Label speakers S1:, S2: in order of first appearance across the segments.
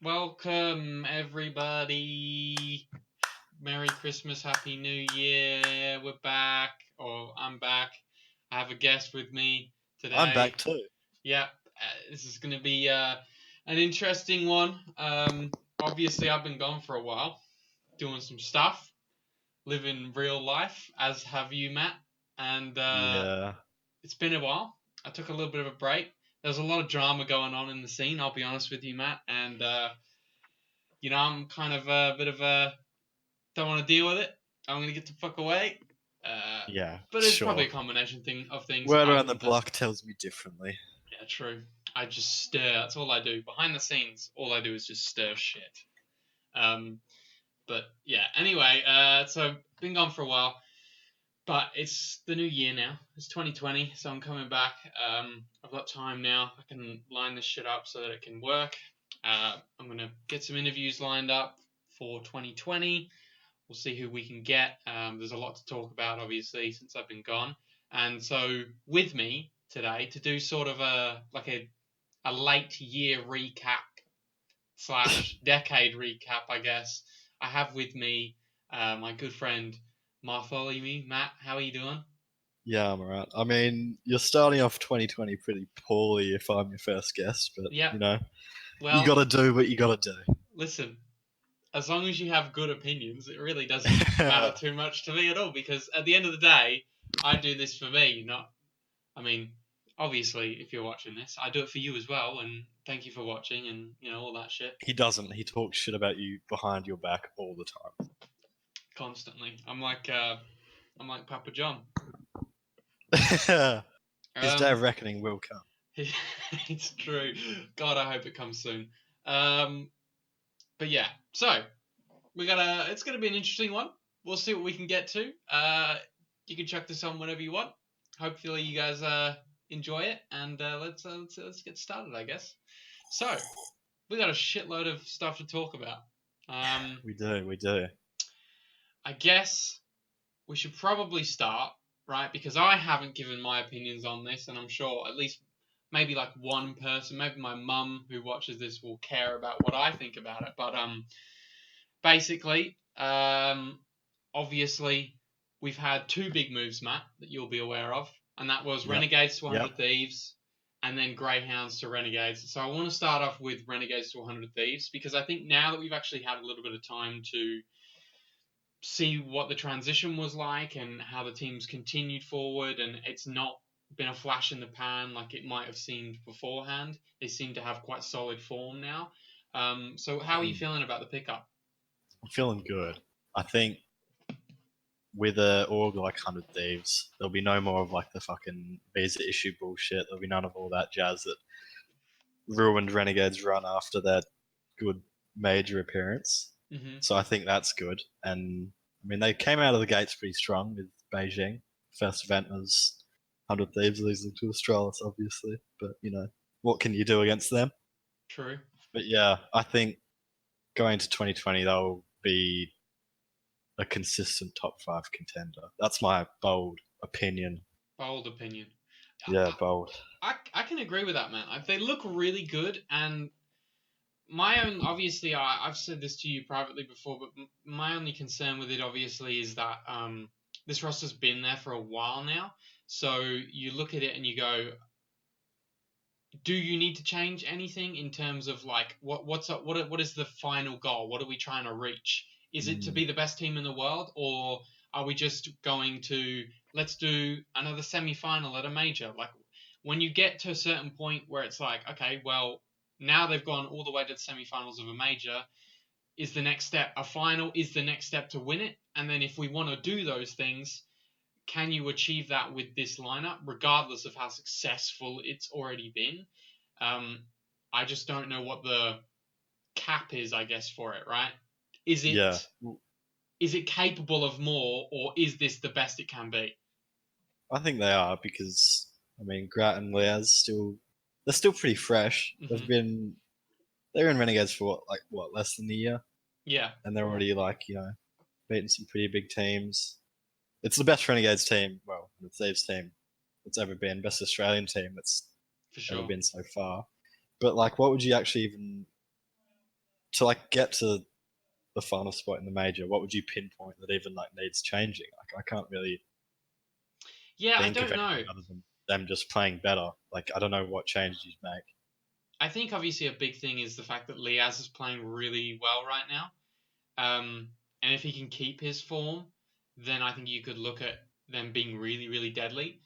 S1: Welcome, everybody. Merry Christmas, Happy New Year. We're back, or I'm back. I have a guest with me today.
S2: I'm back too.
S1: Yep, this is going to be an interesting one. Obviously, I've been gone for a while, doing some stuff, living real life, as have you, Matt. And
S2: Yeah.
S1: it's been a while. I took a little bit of a break. There's a lot of drama going on in the scene, I'll be honest with you, Matt. And I'm kind of a bit of a don't want to deal with it. I'm gonna get the fuck away.
S2: Yeah,
S1: But it's probably
S2: sure.
S1: a combination of things.
S2: Word
S1: I
S2: around the
S1: wouldn't
S2: block tells me differently.
S1: Yeah, true. I just stir. That's all I do. Behind the scenes, all I do is just stir shit. Um, but yeah. Anyway, so been gone for a while, but it's the new year now. It's 2020, so I'm coming back. I've got time now. I can line this shit up so that it can work. I'm gonna get some interviews lined up for 2020. We'll see who we can get. There's a lot to talk about, obviously, since I've been gone. And so, with me today to do sort of a late year recap slash decade recap, I guess, I have with me my good friend Martholomew. Matt, how are you doing?
S2: Yeah, I'm alright. I mean, you're starting off 2020 pretty poorly if I'm your first guest, but
S1: Yeah.
S2: you
S1: Well,
S2: gotta do what you gotta do.
S1: listen. As long as you have good opinions, it really doesn't matter too much to me at all. Because at the end of the day, I do this for me, not I mean, obviously, if you're watching this, I do it for you as well, and thank you for watching, and all that shit.
S2: He doesn't. He talks shit about you behind your back all the time.
S1: Constantly, I'm like Papa John.
S2: His day of reckoning will come.
S1: It's true. God, I hope it comes soon. But yeah, so it's gonna be an interesting one. We'll see what we can get to. You can check this on whenever you want. Hopefully, you guys enjoy it, and let's get started, I guess. So, we got a shitload of stuff to talk about.
S2: We do.
S1: I guess we should probably start, right? Because I haven't given my opinions on this, and I'm sure at least maybe like one person, maybe my mum who watches this will care about what I think about it. But basically, obviously, we've had two big moves, Matt, that you'll be aware of, and that was
S2: Yep.
S1: Renegades to 100 Thieves and then Greyhounds to Renegades. So I want to start off with Renegades to 100 Thieves because I think now that we've actually had a little bit of time to see what the transition was like and how the teams continued forward, and it's not been a flash in the pan like it might have seemed beforehand. They seem to have quite solid form now. So how are you feeling about the pickup?
S2: I'm feeling good. I think with a org like 100 Thieves, there'll be no more of like the fucking visa issue bullshit. There'll be none of all that jazz that ruined Renegade's run after that good major appearance.
S1: Mm-hmm.
S2: So I think that's good. And I mean, they came out of the gates pretty strong with Beijing. First event was 100 Thieves losing to Australis, obviously. But, what can you do against them?
S1: True.
S2: But yeah, I think going to 2020, they'll be a consistent top 5 contender. That's my bold opinion.
S1: Bold opinion.
S2: Yeah, bold.
S1: I can agree with that, man. They look really good, and my own, obviously, I've said this to you privately before, but my only concern with it, obviously, is that this roster's been there for a while now. So you look at it and you go, do you need to change anything in terms of like what is the final goal? What are we trying to reach? Is it to be the best team in the world, or are we just going to let's do another semi-final at a major? Like when you get to a certain point where it's like, okay, well, now they've gone all the way to the semi-finals of a major. Is the next step a final? Is the next step to win it? And then if we want to do those things, can you achieve that with this lineup, regardless of how successful it's already been? I just don't know what the cap is, I guess, for it, right? Is it capable of more, or is this the best it can be?
S2: I think they are because I mean Grat and Leaz they're still pretty fresh.
S1: Mm-hmm.
S2: They're in Renegades for less than a year,
S1: Yeah.
S2: and they're already beating some pretty big teams. It's the best Renegades team, well, the Thieves team that's ever been, best Australian team that's
S1: For sure.
S2: ever been so far. But like, what would you actually even to like get to the final spot in the major, what would you pinpoint that even like needs changing? Like I can't really
S1: Yeah, I
S2: think of
S1: don't know.
S2: anything other than them just playing better. Like I don't know what changes you'd make.
S1: I think obviously a big thing is the fact that Liaz is playing really well right now. And if he can keep his form, then I think you could look at them being really, really deadly.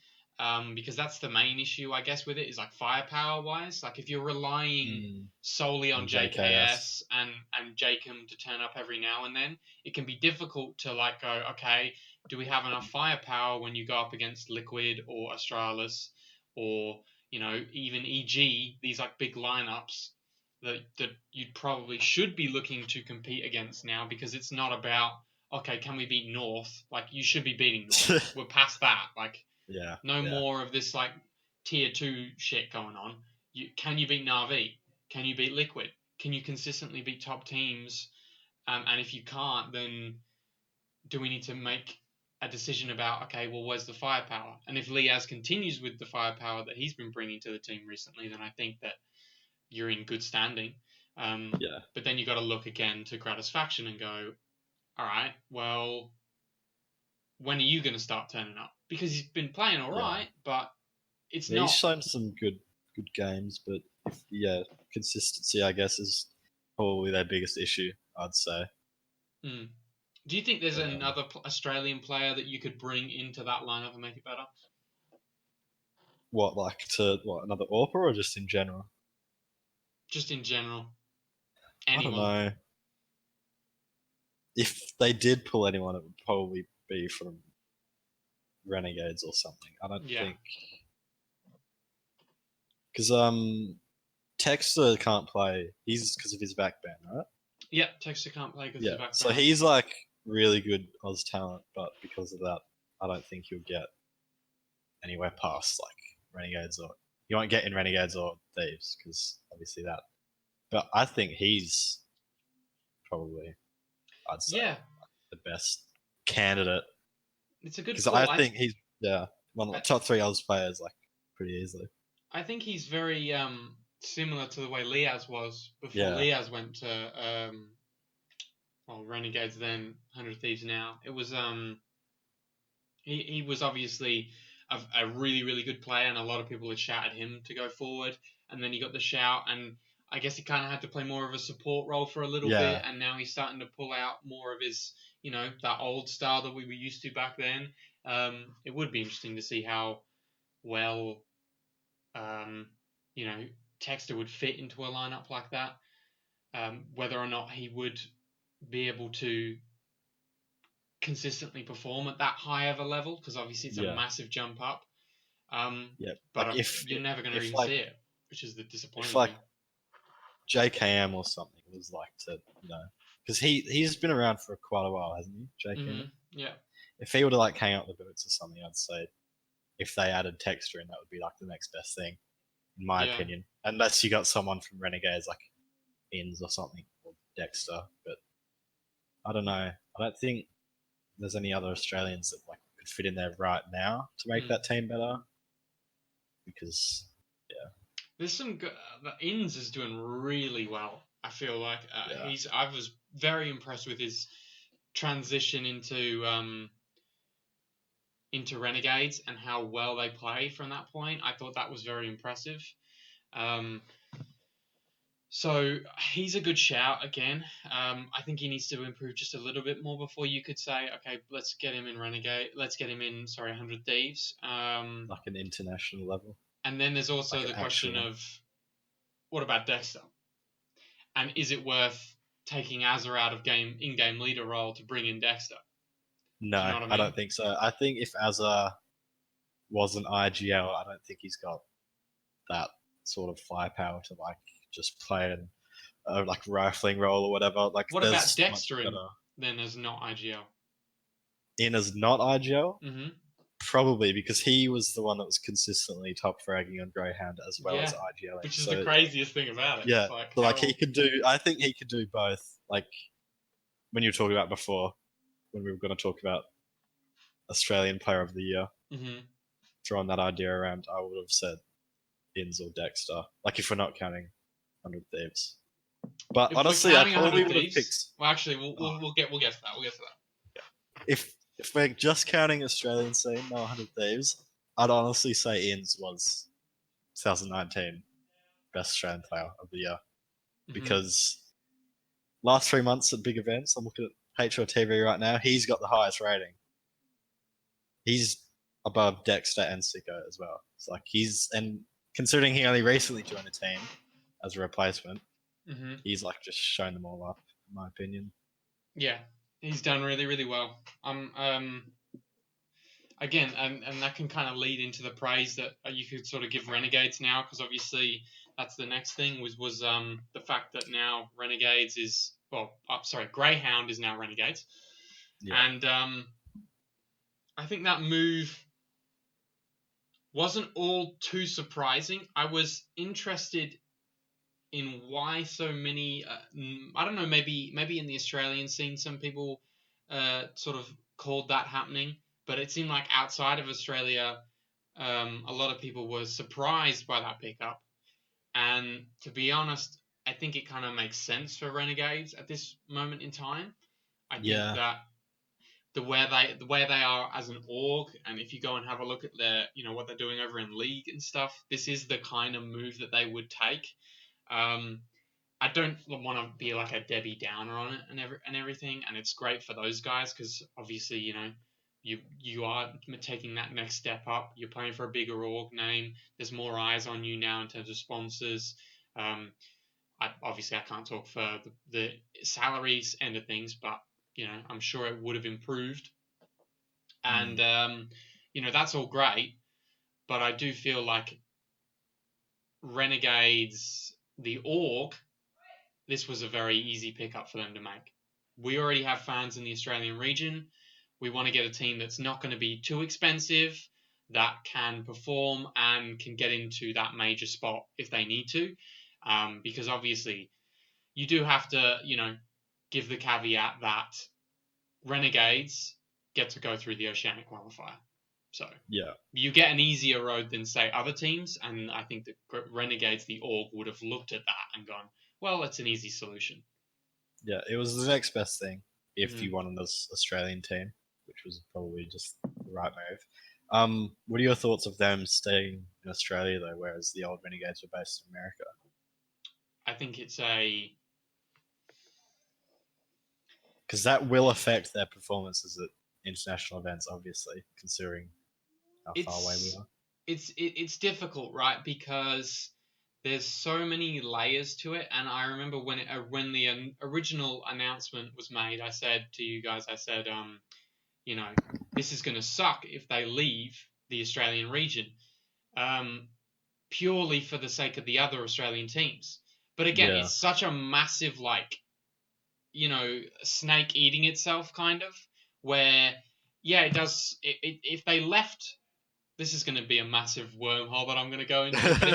S1: Because that's the main issue, I guess, with it is like firepower wise. Like if you're relying solely on
S2: On JKS.
S1: JKS and Jacob to turn up every now and then, it can be difficult to like go, okay, do we have enough firepower when you go up against Liquid or Astralis or even EG, these like big lineups that you probably should be looking to compete against now because it's not about okay, can we beat North? Like you should be beating North. We're past that. Like
S2: Yeah,
S1: no
S2: yeah,
S1: more of this like tier 2 shit going on. Can you beat Na'Vi? Can you beat Liquid? Can you consistently beat top teams? And if you can't, then do we need to make a decision about okay, well, where's the firepower? And if Liaz continues with the firepower that he's been bringing to the team recently, then I think that you're in good standing.
S2: yeah,
S1: But then you got to look again to Gratisfaction and go, all right, well, when are you going to start turning up? Because he's been playing all
S2: yeah.
S1: right, but it's
S2: Yeah, he's
S1: not.
S2: shown some good games, but yeah, consistency I guess is probably their biggest issue. I'd say.
S1: Mm. Do you think there's
S2: But
S1: another Australian player that you could bring into that lineup and make it better?
S2: what like to what another Orpa or just in general?
S1: Just in general,
S2: I don't
S1: anyone.
S2: know. If they did pull anyone, it would probably be from Renegades or something. I don't
S1: Yeah.
S2: think because Texter can't play. He's because of his back band, right?
S1: Yeah, Texter can't play because
S2: Yeah.
S1: he's back
S2: So
S1: banned.
S2: he's like really good Oz talent, but because of that, I don't think he'll get anywhere past like Renegades or you won't get in Renegades or Thieves because obviously that. But I think he's probably I'd say
S1: Yeah,
S2: the best candidate
S1: it's a good
S2: because I
S1: call.
S2: think he's one of the
S1: I,
S2: top three Oz players like pretty easily.
S1: I think he's very similar to the way Liaz was before
S2: Yeah,
S1: Liaz went to Renegades then 100 Thieves now. It was he was obviously a really really good player and a lot of people had shouted him to go forward and then he got the shout and I guess he kind of had to play more of a support role for a little bit
S2: yeah,
S1: and now he's starting to pull out more of his that old style that we were used to back then. It would be interesting to see how well um, you know Texter would fit into a lineup like that. Whether or not he would be able to consistently perform at that high of a level, because obviously it's a
S2: yeah,
S1: massive jump up. Um,
S2: yeah.
S1: but
S2: Like
S1: you're never going to
S2: if
S1: even
S2: like
S1: see it, which is the
S2: if
S1: disappointing
S2: like
S1: thing.
S2: JKM or something was like to because he's been around for quite a while, hasn't he? JKM.
S1: Yeah,
S2: If he were to like hang out the boots or something, I'd say if they added texture in, that would be like the next best thing, in my
S1: yeah.
S2: opinion. Unless you got someone from Renegades like Inns or something, or Dexter. But I don't know. I don't think there's any other Australians that like could fit in there right now to make
S1: Mm.
S2: that team better. Because yeah,
S1: There's some good. The Inns is doing really well. I feel like
S2: yeah,
S1: he's. I was very impressed with his transition into Renegades and how well they play from that point. I thought that was very impressive. Um, So he's a good shout again. I think he needs to improve just a little bit more before you could say, okay, let's get him in Renegade. Let's get him in, sorry, 100 Thieves.
S2: like an international level,
S1: And then there's
S2: like
S1: also
S2: an
S1: the question
S2: actual.
S1: of what about Dexter? And is it worth taking Azza out of in-game leader role to bring in Dexter? Do you know
S2: No,
S1: what I
S2: I
S1: mean?
S2: don't think so. I think if Azza was an IGL, I don't think he's got that sort of firepower to like just play an like rifling role or whatever. Like
S1: What about
S2: there's much
S1: Dexter in
S2: better
S1: then as not IGL?
S2: in as not IGL.
S1: Mm-hmm.
S2: Probably because he was the one that was consistently top fragging on Greyhound as well as
S1: Yeah,
S2: IGLing.
S1: which is the
S2: So
S1: craziest thing about it.
S2: yeah,
S1: It's like
S2: so like he
S1: how.
S2: could do. I think he could do both. Like when you were talking about before, when we were going to talk about Australian Player of the Year,
S1: Mm-hmm.
S2: throwing that idea around, I would have said Inns or Dexter. Like if we're not counting 100 Thieves. But
S1: If we're
S2: honestly, I
S1: counting
S2: probably
S1: 100
S2: would have picked.
S1: Thieves, well, actually,
S2: Oh,
S1: we'll get to that. We'll get to that.
S2: if we're just counting Australian scene, no 100 Thieves, I'd honestly say Inns was 2019 best Australian player of the year
S1: Mm-hmm.
S2: because last 3 months at big events, I'm looking at HLTV right now. He's got the highest rating. He's above Dexter and Sicko as well. It's like and considering he only recently joined a team as a replacement,
S1: Mm-hmm.
S2: he's like just shown them all up, in my opinion.
S1: Yeah, he's done really, really well. Again, and that can kind of lead into the praise that you could sort of give Renegades now, because obviously that's the next thing was the fact that now Renegades is Greyhound is now Renegades,
S2: Yeah,
S1: and I think that move wasn't all too surprising. I was interested in why so many. I don't know. Maybe in the Australian scene, some people sort of called that happening, but it seemed like outside of Australia, a lot of people were surprised by that pickup. And to be honest, I think it kind of makes sense for Renegades at this moment in time. I think
S2: yeah,
S1: that the way they are as an org, and if you go and have a look at what they're doing over in league and stuff, this is the kind of move that they would take. Um, I don't want to be like a Debbie Downer on it and everything, and it's great for those guys because obviously you are taking that next step up. You're playing for a bigger org name. There's more eyes on you now in terms of sponsors. Um, I can't talk for the salaries end of things, but I'm sure it would have improved, and
S2: mm,
S1: that's all great. But I do feel like Renegades, the org, this was a very easy pickup for them to make. We already have fans in the Australian region. We want to get a team that's not going to be too expensive, that can perform and can get into that major spot if they need to. Because obviously, you do have to, give the caveat that Renegades get to go through the Oceanic qualifier. So
S2: yeah,
S1: you get an easier road than, say, other teams. And I think the Renegades, the org, would have looked at that and gone, well, it's an easy solution.
S2: yeah. It was the next best thing if
S1: Mm-hmm.
S2: you wanted this Australian team, which was probably just the right move. What are your thoughts of them staying in Australia though, whereas the old Renegades were based in America?
S1: I think it's a
S2: Because that will affect their performances at international events, obviously, considering how far away we
S1: it's
S2: are.
S1: it's difficult, right? Because there's so many layers to it, and I remember when the original announcement was made, I said to you guys, you know, this is going to suck if they leave the Australian region, um, purely for the sake of the other Australian teams. But again,
S2: Yeah,
S1: it's such a massive snake eating itself kind of, where yeah, it does. If they left, this is going to be a massive wormhole that I'm going to go into. But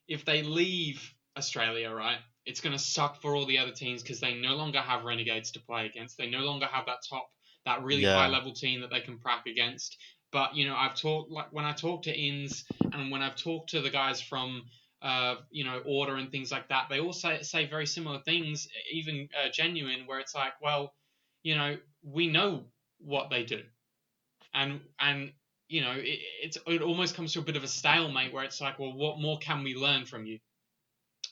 S1: if they leave Australia, right, it's going to suck for all the other teams because they no longer have Renegades to play against. They no longer have that really high
S2: yeah,
S1: level team that they can prac against. But I've talked like when I talk to Inns and when I've talked to the guys from Order and things like that, they all say very similar things, even Genuine, where it's like, well, we know what they do, and it almost comes to a bit of a stalemate where it's like, well, what more can we learn from you,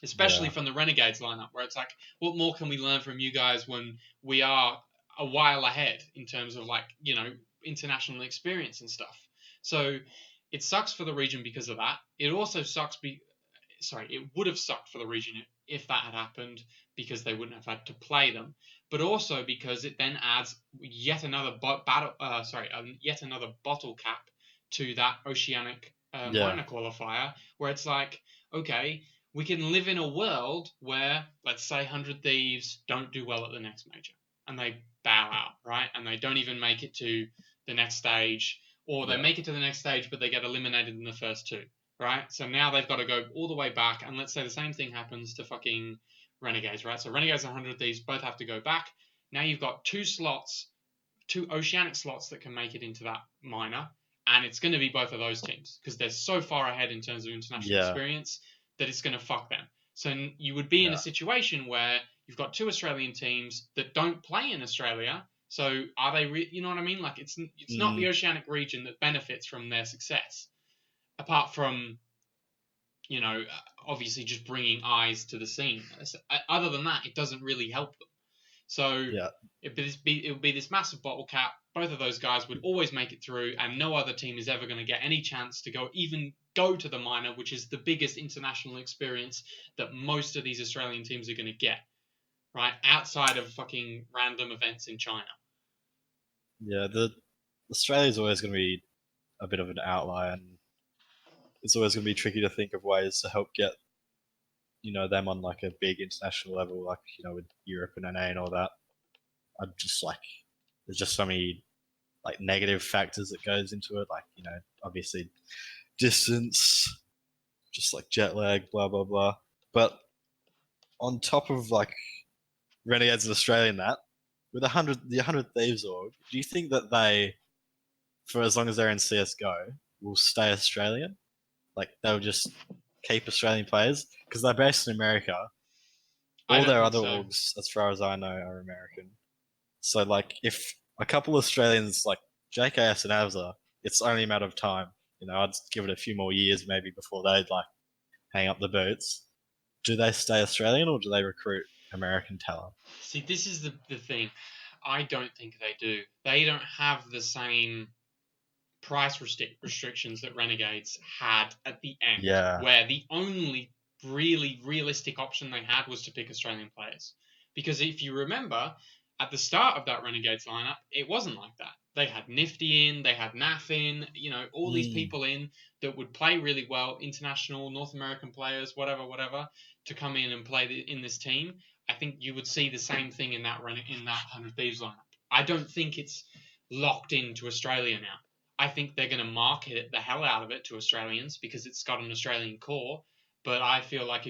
S1: especially
S2: yeah,
S1: from the Renegades lineup, where it's like, what more can we learn from you guys when we are a while ahead in terms of international experience and stuff. So it sucks for the region because of that. It also sucks it would have sucked for the region if that had happened because they wouldn't have had to play them, but also because it then adds yet another bottle cap to that Oceanic
S2: yeah,
S1: minor qualifier, where it's like, okay, we can live in a world where, let's say, 100 Thieves don't do well at the next major and they bow out, right? And they don't even make it to the next stage, or they
S2: yeah,
S1: make it to the next stage, but they get eliminated in the first two, right? So now they've got to go all the way back, and let's say the same thing happens to fucking Renegades, right? So Renegades and 100 Thieves both have to go back. Now you've got two Oceanic slots that can make it into that minor, and it's going to be both of those teams because they're so far ahead in terms of international
S2: yeah,
S1: experience that it's going to fuck them. So you would be in a
S2: Yeah.
S1: situation where you've got two Australian teams that don't play in Australia. So are they? You know what I mean? Like it's not the
S2: Mm,
S1: oceanic region that benefits from their success, apart from obviously just bringing eyes to the scene. Other than that, it doesn't really help them. So
S2: yeah.
S1: it would be this massive bottle cap. Both of those guys would always make it through, and no other team is ever going to get any chance to go to the minor, which is the biggest international experience that most of these Australian teams are going to get, right? Outside of fucking random events in China.
S2: Yeah. The Australia's always going to be a bit of an outlier, and it's always going to be tricky to think of ways to help get them on like a big international level, like with Europe and NA and all that. I'm just like, there's just so many like negative factors that goes into it, like obviously distance, just like jet lag, blah blah blah. But on top of like Renegades of Australia and that, with the 100 Thieves org, do you think that they, for as long as they're in CS:GO, will stay Australian? Like they'll just keep Australian players because they're based in America.
S1: I
S2: All
S1: don't
S2: their
S1: think
S2: other
S1: so.
S2: orgs, as far as I know, are American. So like if a couple Australians like JKS and Avza, it's only a matter of time. I'd give it a few more years maybe before they'd like hang up the boots. Do they stay Australian or do they recruit American talent?
S1: See, this is the thing. I don't think they do. They don't have the same price restrictions that Renegades had at the end,
S2: Yeah.
S1: where the only really realistic option they had was to pick Australian players. Because if you remember, at the start of that Renegades lineup, it wasn't like that. They had Nifty in, they had NAF in, all these
S2: Mm,
S1: people in that would play really well, international, North American players, whatever, to come in and play in this team. I think you would see the same thing in that 100 Thieves lineup. I don't think it's locked into Australia now. I think they're going to market the hell out of it to Australians because it's got an Australian core. But I feel like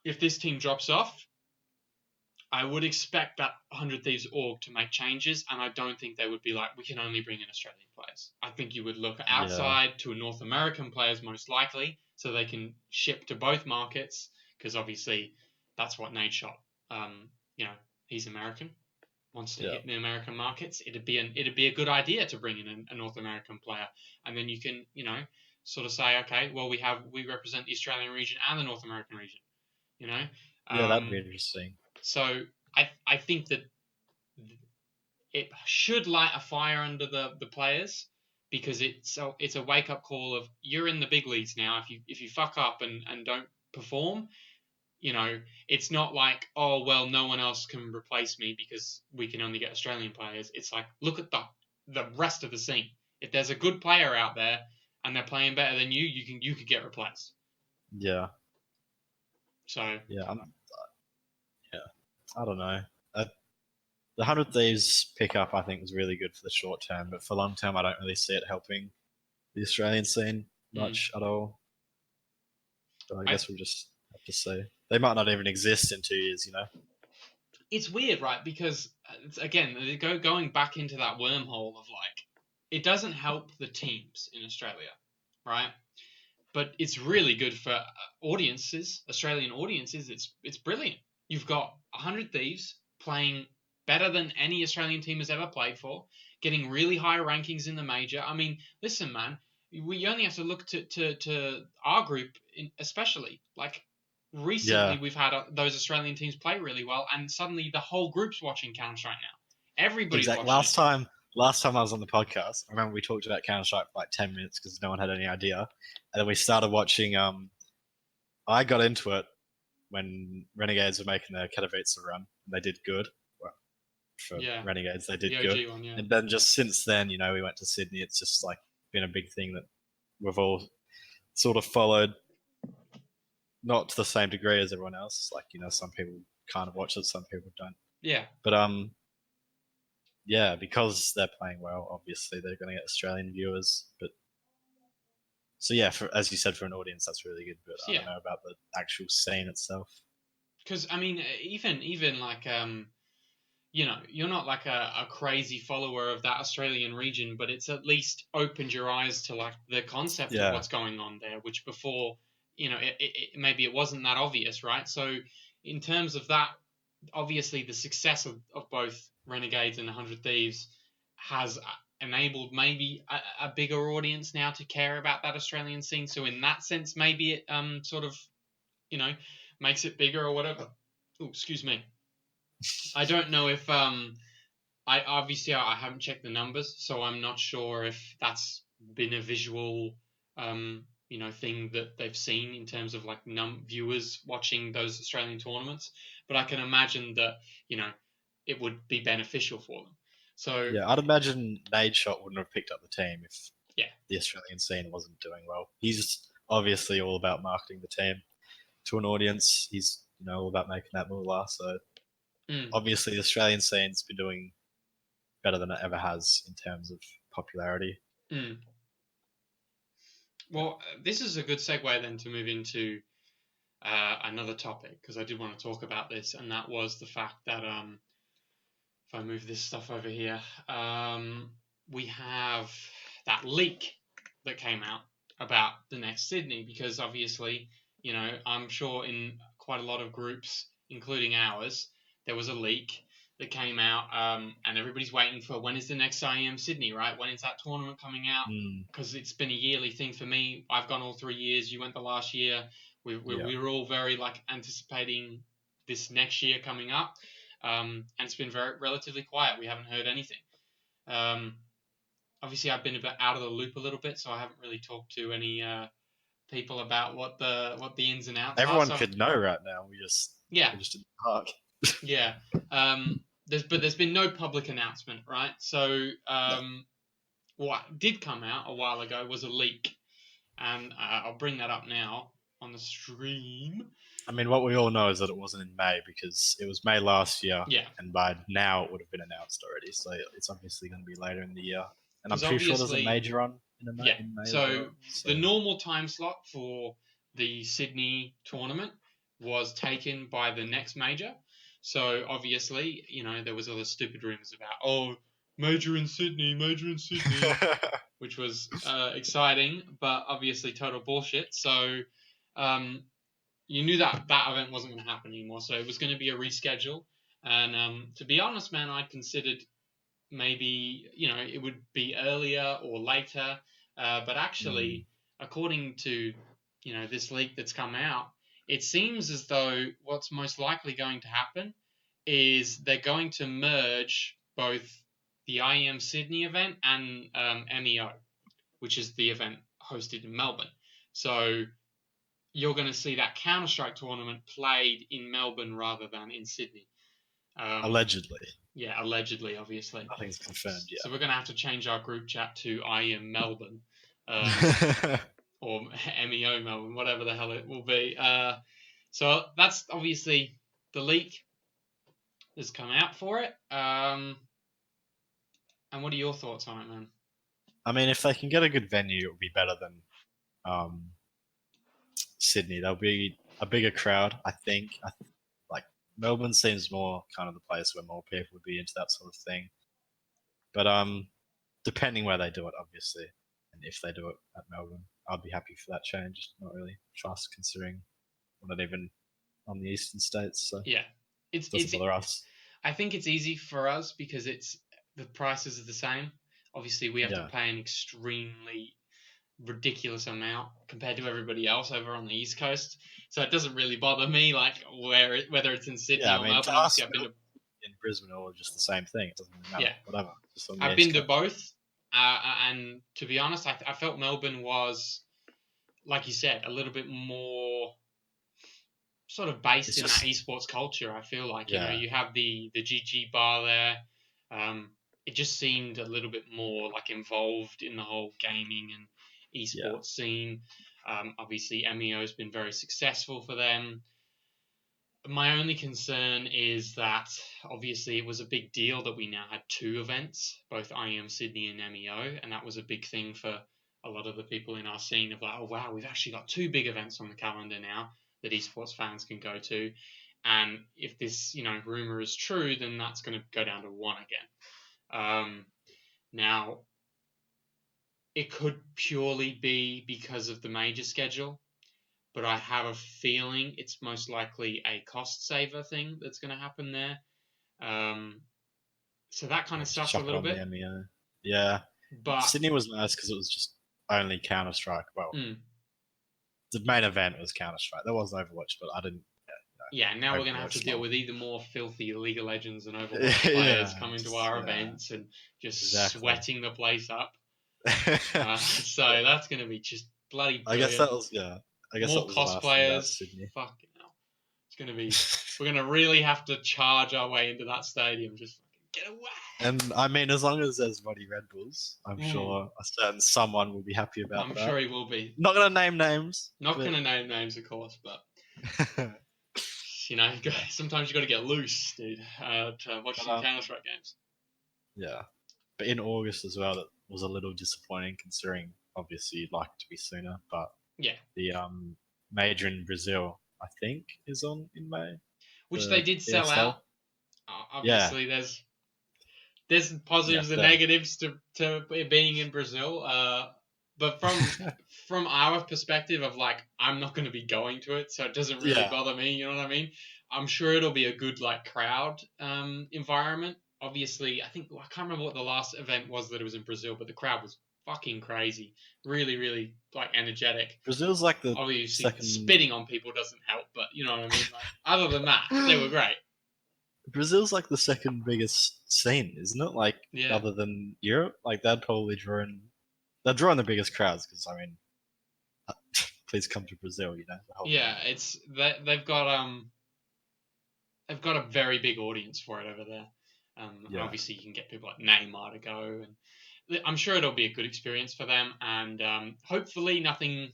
S1: if this team drops off, I would expect that 100 Thieves org to make changes, and I don't think they would be like, we can only bring in Australian players. I think you would look
S2: yeah.
S1: outside to North American players most likely, so they can ship to both markets, because obviously that's what Nate shot. Um, you know, he's American, wants to
S2: Yeah.
S1: hit the American markets. It'd be a good idea to bring in a North American player, and then you can sort of say, okay, well we represent the Australian region and the North American region, you know.
S2: Yeah, that'd be
S1: Um,
S2: interesting.
S1: so I think that it should light a fire under the players because it's a wake up call of you're in the big leagues now. If you fuck up and don't perform, it's not like, oh well, no one else can replace me because we can only get Australian players. It's like, look at the rest of the scene. If there's a good player out there and they're playing better than you could get replaced.
S2: Yeah.
S1: So
S2: Yeah. Yeah. I don't know. Uh, the 100 Thieves pickup, I think, was really good for the short term, but for long term, I don't really see it helping the Australian scene
S1: mm,
S2: much at all. So I
S1: I
S2: guess we'll just have to see. They might not even exist in 2 years.
S1: it's weird, right? Because again, going back into that wormhole of like, it doesn't help the teams in Australia, right? But it's really good for audiences, Australian audiences. It's brilliant. You've got 100 Thieves playing better than any Australian team has ever played for, getting really high rankings in the major. I mean, listen, man, we only have to look to our group, especially. Like, recently,
S2: Yeah,
S1: we've had those Australian teams play really well, and suddenly the whole group's watching Counter Strike now. Everybody's
S2: exactly.
S1: watching it.
S2: Last time I was on the podcast, I remember we talked about Counter Strike for like 10 minutes because no one had any idea, and then we started watching. I got into it when Renegades were making their Katowice run, and they did good. Well, for
S1: Yeah,
S2: Renegades, they
S1: the
S2: did good,
S1: OG one, yeah.
S2: and then just since then, we went to Sydney. It's just like been a big thing that we've all sort of followed, not to the same degree as everyone else. Like some people kind of watch it, some people don't.
S1: Yeah,
S2: But yeah, because they're playing well, obviously they're going to get Australian viewers. But so yeah, as you said, for an audience, that's really good. But
S1: so
S2: I don't
S1: yeah.
S2: know about the actual scene itself.
S1: Because I mean, even like you're not like a crazy follower of that Australian region, but it's at least opened your eyes to like the concept of
S2: Yeah,
S1: what's going on there, which before maybe it wasn't that obvious, right? So in terms of that, obviously the success of both Renegades and 100 Thieves has enabled maybe a bigger audience now to care about that Australian scene. So in that sense, maybe it sort of makes it bigger or whatever. Oh, excuse me. I don't know if I haven't checked the numbers, so I'm not sure if that's been a visual thing that they've seen in terms of like viewers watching those Australian tournaments. But I can imagine that it would be beneficial for them. So
S2: Yeah, I'd imagine Nadeshot wouldn't have picked up the team if
S1: yeah,
S2: the Australian scene wasn't doing well. He's obviously all about marketing the team to an audience. He's all about making that moolah. So obviously the Australian scene's been doing better than it ever has in terms of popularity.
S1: Mm. Well, this is a good segue then to move into another topic, because I did want to talk about this, and that was the fact that if I move this stuff over here, we have that leak that came out about the next Sydney, because obviously, I'm sure in quite a lot of groups, including ours, there was a leak that came out, and everybody's waiting for when is the next IEM Sydney, right? When is that tournament coming out? Because it's been a yearly thing for me. I've gone all 3 years. You went the last year. We were all very anticipating this next year coming up. And it's been relatively quiet. We haven't heard anything. Obviously, I've been a bit out of the loop a little bit, so I haven't really talked to any people about what the ins and outs
S2: Everyone
S1: are.
S2: could know right now. We just in the park.
S1: Yeah. There's been no public announcement, right? So what did come out a while ago was a leak, and I'll bring that up now on the stream.
S2: I mean, what we all know is that it wasn't in May because it was May last year,
S1: Yeah.
S2: and by now it would have been announced already. So it's obviously going to be later in the year, and I'm
S1: 'Cause
S2: pretty sure there's a
S1: obviously-
S2: major on in May.
S1: Yeah.
S2: In May as
S1: So
S2: well,
S1: the normal time slot for the Sydney tournament was taken by the next major. So obviously, there was all the stupid rumors about major in Sydney, which was exciting, but obviously total bullshit. So you knew that event wasn't going to happen anymore. So it was going to be a reschedule. And to be honest, man, I considered maybe it would be earlier or later, but actually, according to this leak that's come out, it seems as though what's most likely going to happen is they're going to merge both the IEM Sydney event and MEO, which is the event hosted in Melbourne. So you're going to see that Counter-Strike tournament played in Melbourne rather than in Sydney.
S2: allegedly.
S1: Yeah, allegedly, obviously.
S2: Nothing's confirmed yet.
S1: So we're going to have to change our group chat to IEM Melbourne. Or MEO Melbourne, whatever the hell it will be. So that's obviously the leak that's come out for it. And what are your thoughts on it, man?
S2: I mean, if they can get a good venue, it would be better than Sydney. There'll be a bigger crowd, I think. Like Melbourne seems more kind of the place where more people would be into that sort of thing. But depending where they do it, obviously, and if they do it at Melbourne, I'd be happy for that change. Not really fast considering we're not even on the eastern states, so
S1: yeah,
S2: it doesn't bother us.
S1: I think it's easy for us because the prices are the same. Obviously, we have to pay an extremely ridiculous amount compared to everybody else over on the East Coast, so it doesn't really bother me like whether it's in Sydney or Melbourne. Obviously, I've been to
S2: in Brisbane or just the same thing. It doesn't really matter.
S1: Yeah.
S2: Whatever. Just on the
S1: I've
S2: East
S1: been to
S2: Coast.
S1: both, and to be honest, I felt Melbourne was, like you said, a little bit more sort of based in that esports culture. I feel like you have the GG bar there. It just seemed a little bit more like involved in the whole gaming and esports scene. Obviously, MEO has been very successful for them. My only concern is that obviously it was a big deal that we now had two events, both IEM Sydney and MEO, and that was a big thing for a lot of the people in our scene of like, oh wow, we've actually got two big events on the calendar now that esports fans can go to. And if this, rumor is true, then that's going to go down to one again. Now, it could purely be because of the major schedule, but I have a feeling it's most likely a cost saver thing that's going to happen there. So that kind of
S2: Just
S1: sucks a
S2: chuck it
S1: little
S2: on the
S1: bit.
S2: MEO. Yeah.
S1: But
S2: Sydney was nice because it was just only Counter Strike. Well, the main event was Counter Strike. There was Overwatch, but I didn't.
S1: yeah, now we're going to have to
S2: Overwatch
S1: deal
S2: long.
S1: with even more filthy League of Legends and Overwatch players
S2: Yeah,
S1: coming to
S2: just,
S1: our
S2: yeah,
S1: events and just
S2: exactly.
S1: sweating the place up. So that's going to be just bloody
S2: I guess
S1: brilliant.
S2: that was I guess
S1: More
S2: that was the last thing about
S1: cosplayers.
S2: Sydney.
S1: Fucking hell. It's going to be. We're going to really have to charge our way into that stadium. Just fucking get away.
S2: And I mean, as long as there's Muddy Red Bulls, I'm sure a certain someone will be happy about
S1: I'm
S2: that.
S1: sure he will be.
S2: Not gonna name names.
S1: Not going to name names, of course, but. Sometimes you got to get loose, dude, to watch some Counter-Strike games.
S2: Yeah, but in August as well, that was a little disappointing considering obviously you'd like it to be sooner. But
S1: yeah,
S2: the major in Brazil, I think, is on in May,
S1: which they did sell
S2: ESL.
S1: out. Obviously, there's positives and negatives to it being in Brazil. But from our perspective of like, I'm not going to be going to it, so it doesn't really bother me. You know what I mean? I'm sure it'll be a good like crowd environment. Obviously, I can't remember what the last event was that it was in Brazil, but the crowd was fucking crazy. Really, really like energetic.
S2: Brazil's like the
S1: obviously
S2: second...
S1: spitting on people doesn't help, but you know what I mean. Like, other than that, they were great.
S2: Brazil's like the second biggest scene, isn't it? Like other than Europe, like they'd probably draw in. They're drawing the biggest crowds because I mean, please come to Brazil. You know.
S1: It's they've got a very big audience for it over there. And obviously you can get people like Neymar to go, and I'm sure it'll be a good experience for them. And hopefully nothing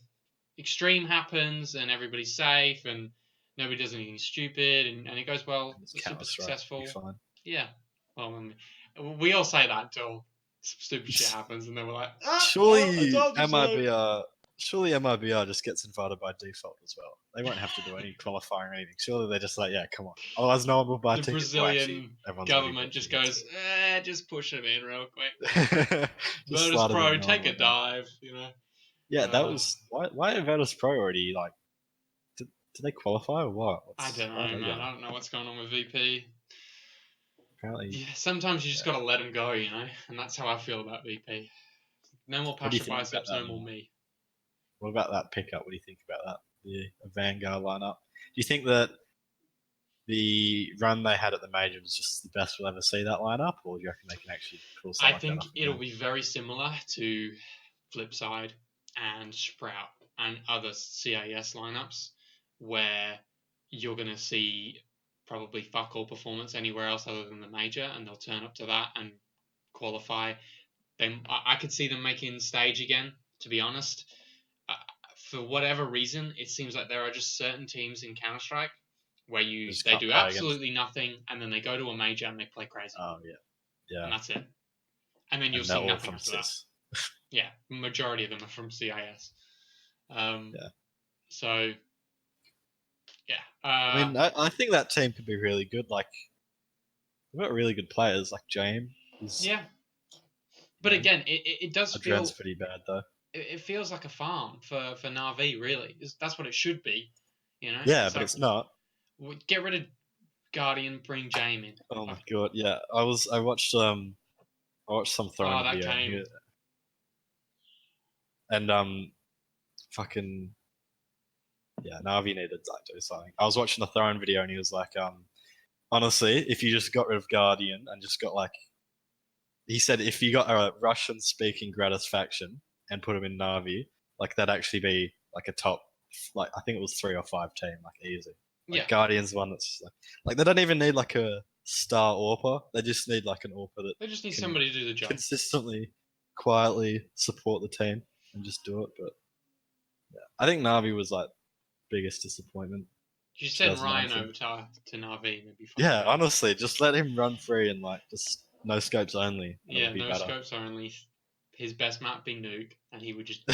S1: extreme happens, and everybody's safe, and nobody does anything stupid, and it goes well. It's super successful. Yeah. Well, we all say that until some stupid shit happens, and then we're like,
S2: surely MIBR just gets invited by default as well. They won't have to do any qualifying or anything. Surely they're just like, yeah, come on. Otherwise, no one will buy
S1: the
S2: tickets.
S1: Brazilian government just goes, just push them in real quick. Virtus Pro, take a dive, you know.
S2: Yeah, that was why Virtus Pro already like. Did they qualify or what?
S1: I don't know, man. I don't know what's going on with VP.
S2: Apparently,
S1: sometimes you just got to let them go, you know, and that's how I feel about VP. No more Pasha biceps, no more me.
S2: What about that pickup? What do you think about that? The Vanguard lineup. Do you think that the run they had at the major was just the best we'll ever see that lineup, or do you reckon they can actually pull something?
S1: I think it'll be very similar to Flipside and Sprout and other CIS lineups, where you're going to see probably fuck all performance anywhere else other than the major, and they'll turn up to that and qualify. Then I could see them making stage again, to be honest. For whatever reason, it seems like there are just certain teams in Counter-Strike where they do absolutely nothing, and then they go to a major and they play crazy.
S2: Oh, yeah.
S1: And that's it. And then you'll see nothing after that. Yeah, majority of them are from CIS. So, yeah.
S2: I mean, I think that team could be really good. Like, they've got really good players, like James.
S1: Yeah. But again, it does feel...
S2: Adren's pretty bad, though.
S1: It feels like a farm for Na'Vi, really. That's what it should be, you know?
S2: Yeah, but it's not.
S1: Get rid of Guardian, bring Jaime in.
S2: Oh my god, yeah. I watched some throwing video.
S1: Came.
S2: And fucking yeah, Na'Vi needed to do something. I was watching the throwing video and he was like, honestly, if you just got rid of Guardian and just got like, he said if you got a Russian speaking Gratis faction and put them in Na'Vi, like that'd actually be like a top, like I think it was 3 or 5 team, like easy. Like Guardian's one that's like they don't even need like a star AWPer. They just need like an AWPer that
S1: they just need somebody to do the job
S2: consistently, quietly support the team and just do it. But yeah, I think Na'Vi was like biggest disappointment.
S1: You send Ryan over to Na'Vi, maybe.
S2: Yeah, honestly, just let him run free and like just no scopes only.
S1: Yeah, no scopes only. His best map being Nuke, and he would just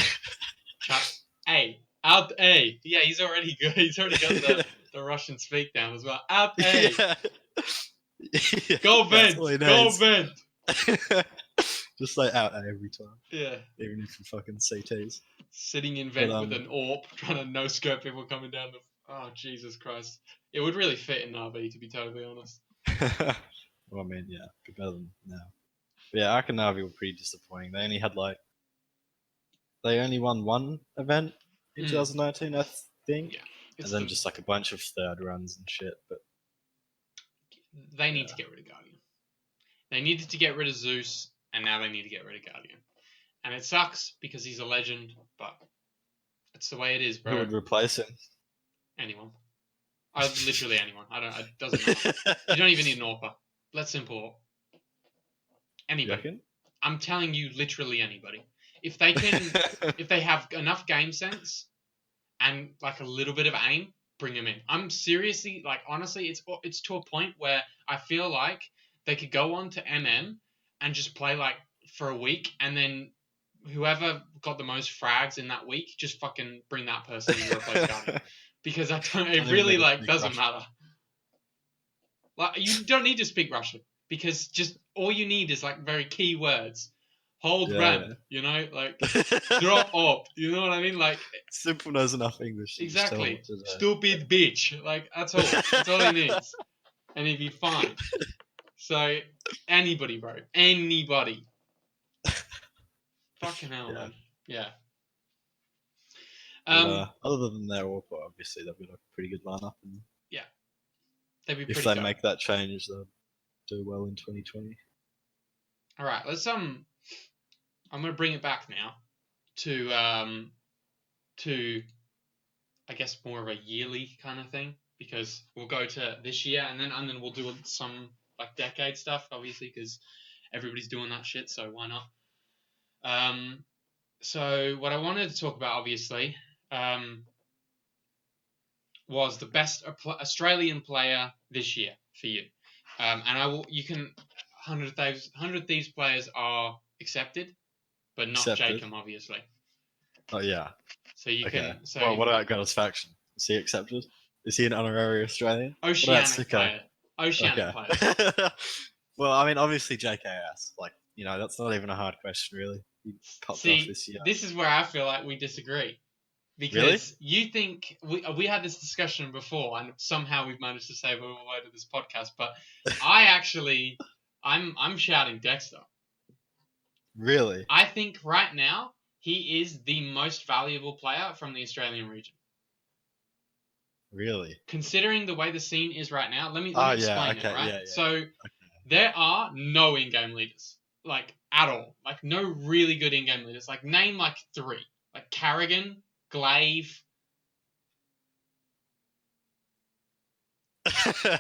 S1: chuck out A. Yeah, he's already good. He's already got the Russian speak down as well. Out A. Yeah. Go vent. Go vent.
S2: Just like out A every time.
S1: Yeah.
S2: Even if you fucking CTs.
S1: Sitting in
S2: But
S1: vent with an AWP, trying to no-scope people coming down the... Oh, Jesus Christ. It would really fit in RV, to be totally honest.
S2: well, I mean, yeah, be better than now. But yeah, Ark and Navi were pretty disappointing. They only won one event in 2019, I think,
S1: Yeah.
S2: and then just like a bunch of third runs and shit. But
S1: they need to get rid of Guardian. They needed to get rid of Zeus, and now they need to get rid of Guardian. And it sucks because he's a legend, but it's the way it is, bro.
S2: who would replace him?
S1: Anyone. Literally anyone. It doesn't matter. You don't even need an AWPer. Let's simple. Anybody. I'm telling you, literally anybody. If they have enough game sense and like a little bit of aim, bring them in. I'm seriously, like, honestly, it's to a point where I feel like they could go on to MM and just play like for a week, and then whoever got the most frags in that week, just fucking bring that person in to replace Guardian. Because it really like doesn't matter. Like, you don't need to speak Russian, because just all you need is like very key words. Hold ramp, you know, like drop up, you know what I mean? Like,
S2: Simple knows enough English.
S1: Exactly. Stupid bitch. Like, that's all. That's all he needs. And he'd be fine. So, anybody, bro. Anybody. Fucking hell, man. Yeah.
S2: Other than their AWPer, obviously they've got a pretty good lineup. And
S1: yeah. They'd be pretty
S2: if they
S1: dope.
S2: make that change, they'll do well in 2020.
S1: All right, let's I'm gonna bring it back now to I guess more of a yearly kind of thing, because we'll go to this year and then we'll do some like decade stuff, obviously, because everybody's doing that shit, so why not? So what I wanted to talk about, obviously, was the best Australian player this year for you. And you can 100 Thieves players are accepted, but not Jacob, obviously.
S2: Oh yeah.
S1: So you can. So
S2: well, what about Gretel's faction? Is he accepted? Is he an honorary Australian?
S1: Oceanic player. Oceanic player.
S2: Well, I mean, obviously JKS. Like, you know, that's not even a hard question, really. He popped off this year.
S1: This is where I feel like we disagree. Because you think we had this discussion before, and somehow we've managed to save it all the way to this podcast. But I'm shouting Dexter.
S2: Really?
S1: I think right now he is the most valuable player from the Australian region.
S2: Really?
S1: Considering the way the scene is right now, let me explain it. Right. Yeah. So there are no in-game leaders, like, at all. Like, no really good in-game leaders. Like, name like 3, like Carrigan, Glaive. I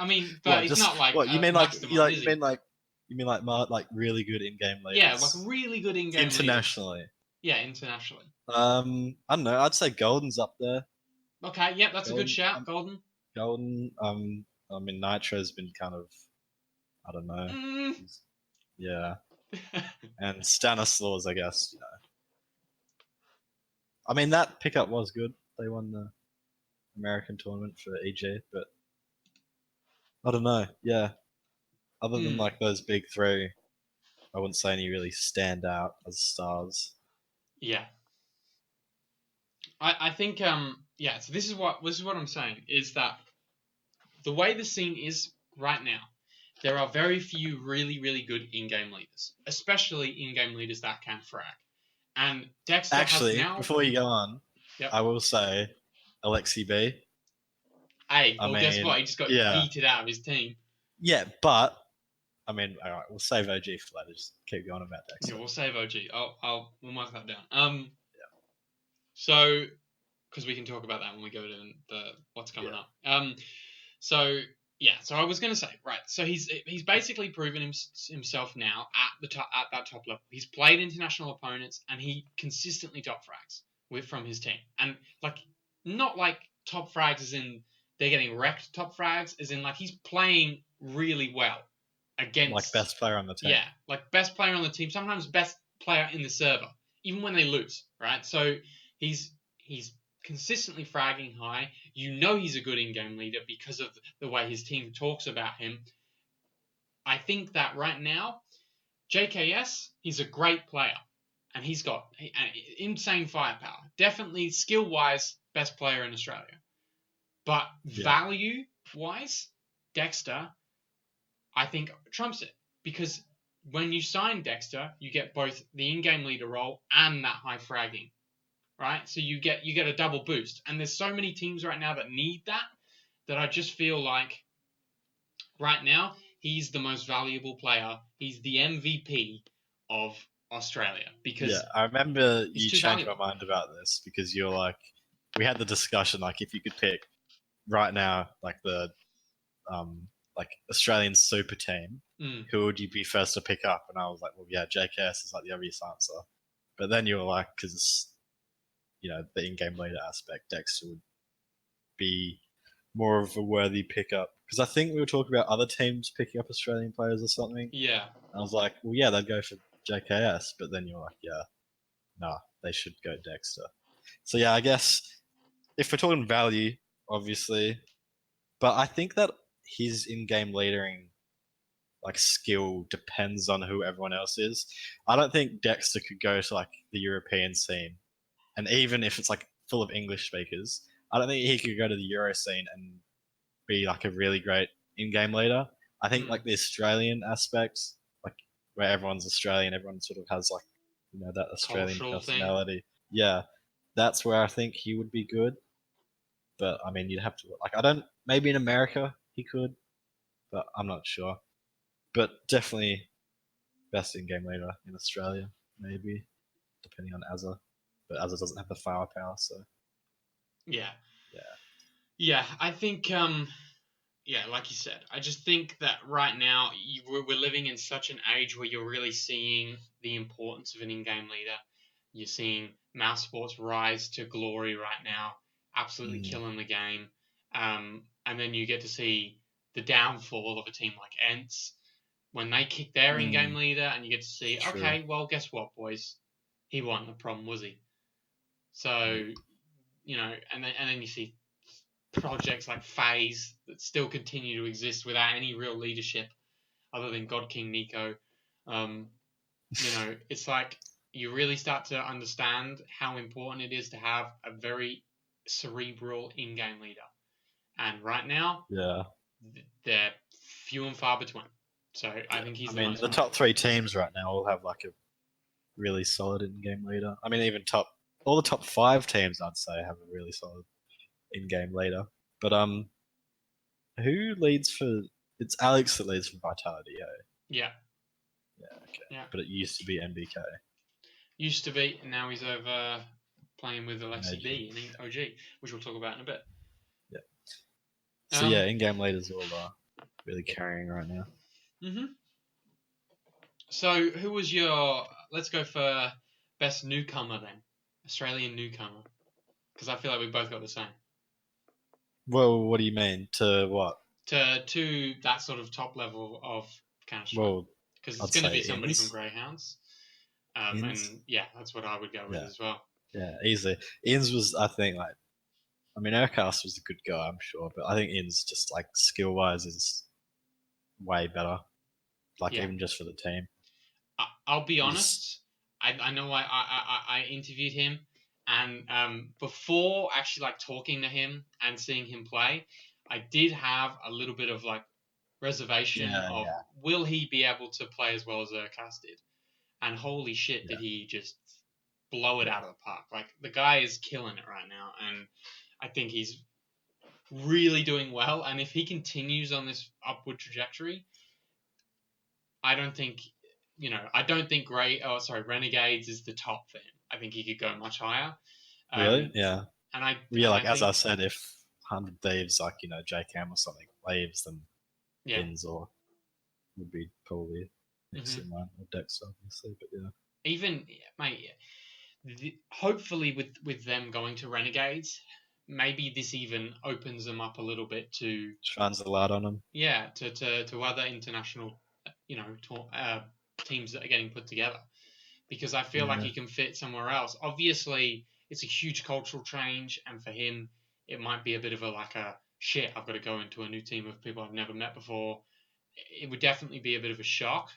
S1: mean, but it's not like
S2: what you mean, like
S1: like
S2: really good in-game leaders.
S1: Yeah, like really good in-game
S2: internationally.
S1: Leaders. Yeah, internationally.
S2: I don't know. I'd say Golden's up there.
S1: Okay, yeah, that's a good shout, Golden.
S2: Golden. I mean, Nitro's been kind of, I don't know. Yeah. And Stanislaus, I guess. You know. I mean, that pickup was good. They won the American tournament for EG, but I don't know. Yeah. Other than like those big 3, I wouldn't say any really stand out as stars.
S1: Yeah. I think so this is what I'm saying, is that the way the scene is right now, there are very few really, really good in-game leaders, especially in-game leaders that can frag. And Dexter
S2: actually,
S1: has now...
S2: before you go on, I will say Alexi B.
S1: Hey, guess what? He just got yeeted out of his team.
S2: Yeah, but I mean, all right, we'll save OG for later. Just keep going about Dexter.
S1: Yeah, we'll save OG. We'll mark that down. So, because we can talk about that when we go to what's coming up. So I was going to say, right, so he's basically proven himself now at that top level. He's played international opponents, and he consistently top frags from his team. And, like, not like top frags as in they're getting wrecked top frags, as in, like, he's playing really well against...
S2: Like, best player on the team.
S1: Yeah, like, best player on the team, sometimes best player in the server, even when they lose, right? So he's consistently fragging high. You know he's a good in-game leader because of the way his team talks about him. I think that right now, JKS, he's a great player. and he's got insane firepower. Definitely skill wise, best player in Australia. But
S2: Yeah.
S1: value wise, Dexter, I think, trumps it. Because when you sign Dexter, you get both the in-game leader role and that high fragging, right? So you get a double boost. And there's so many teams right now that need that I just feel like right now he's the most valuable player. He's the MVP of Australia
S2: Yeah,
S1: because
S2: I remember
S1: he's
S2: you
S1: too
S2: changed my
S1: valuable.
S2: mind about this because you're like, we had the discussion like if you could pick right now like the like Australian super team,
S1: Mm,
S2: who would you be first to pick up? And I was like, well, yeah, JKS is like the obvious answer. But then you were like, because the in-game leader aspect, Dexter would be more of a worthy pickup. Because I think we were talking about other teams picking up Australian players or something.
S1: yeah,
S2: And I was like, well, yeah, they'd go for JKS. But then you're like, yeah, nah, they should go Dexter. So yeah, I guess if we're talking value, obviously, but I think that his in-game leadering like skill depends on who everyone else is. I don't think Dexter could go to like the European scene, and even if it's like full of English speakers, I don't think he could go to the Euro scene and be like a really great in-game leader. I think
S1: mm,
S2: like the Australian aspect, like where everyone's Australian, everyone sort of has like that Australian
S1: cultural thing.
S2: personality. Yeah, that's where I think he would be good. But I mean, you'd have to like I don't maybe in America he could, but I'm not sure. But definitely best in game leader in Australia, maybe depending on Azza. But Azza doesn't have the firepower, so
S1: Yeah,
S2: yeah.
S1: yeah. I think yeah, like you said, I just think that right now we're living in such an age where you're really seeing the importance of an in-game leader. You're seeing mouse sports rise to glory right now, absolutely
S2: Mm,
S1: killing the game. And then you get to see the downfall of a team like Ents when they kick their in-game
S2: mm,
S1: leader, and you get to see,
S2: true.
S1: okay, well, guess what, boys? He wasn't the problem, was he? So
S2: Nope.
S1: and then you see projects like FaZe that still continue to exist without any real leadership other than God King Nico. Um, it's like you really start to understand how important it is to have a very cerebral in-game leader. And right now,
S2: Yeah,
S1: they're few and far between. So I
S2: yeah.
S1: think
S2: I
S1: he's the
S2: mean,
S1: most
S2: the top
S1: valuable.
S2: three teams right now all have like a really solid in-game leader. I mean, even all the top five teams I'd say have a really solid in-game leader. But who leads for? It's Alex that leads for Vitality. Eh?
S1: Yeah,
S2: Yeah, okay.
S1: yeah.
S2: But it used to be MBK
S1: Used to be, and now he's over playing with
S2: and
S1: Alexi
S2: OG.
S1: B in OG, which we'll talk about in a bit.
S2: Yeah. So
S1: Um,
S2: yeah, in-game leaders all really carrying right now.
S1: mhm. So, who was your? Let's go for best newcomer then, Australian newcomer, because I feel like we both got the same.
S2: Well, what do you mean? To what?
S1: To that sort of top level of Counter Strike,
S2: Well,
S1: because it's
S2: I'd
S1: going to
S2: say
S1: be somebody from
S2: Ins.
S1: Greyhounds.
S2: Ins.
S1: And yeah, that's what I would go with
S2: Yeah,
S1: as well.
S2: yeah, easily. Ins was, I think, like, I mean, Aircast was a good guy, I'm sure, but I think Ins just like skill wise is way better. Like
S1: Yeah,
S2: even just for the team,
S1: I'll be
S2: he's
S1: honest. I know I interviewed him, and before actually like talking to him and seeing him play, I did have a little bit of like reservation
S2: yeah,
S1: of
S2: yeah,
S1: will he be able to play as well as Urkas did? And holy shit,
S2: yeah,
S1: did he just blow it
S2: yeah.
S1: out of the park? Like the guy is killing it right now, and I think he's really doing well. And if he continues on this upward trajectory, I don't think I don't think Renegades is the top for him. I think he could go much higher.
S2: Really,
S1: Um,
S2: yeah,
S1: and I
S2: yeah.
S1: and
S2: Like
S1: I
S2: as I
S1: think
S2: said, if 100 Thieves, like JCam or something, leaves, then
S1: yeah.
S2: Ins or would be probably next
S1: Hmm.
S2: in line, or Dex, obviously. But yeah,
S1: Even mate, hopefully with them going to Renegades, maybe this even opens them up a little bit to
S2: shines a light on him.
S1: yeah to other international teams that are getting put together because I feel like
S2: Yeah,
S1: he can fit somewhere else. Obviously, it's a huge cultural change, and for him, it might be a bit of a like a shit. I've got to go into a new team of people I've never met before. It would definitely be a bit of a shock,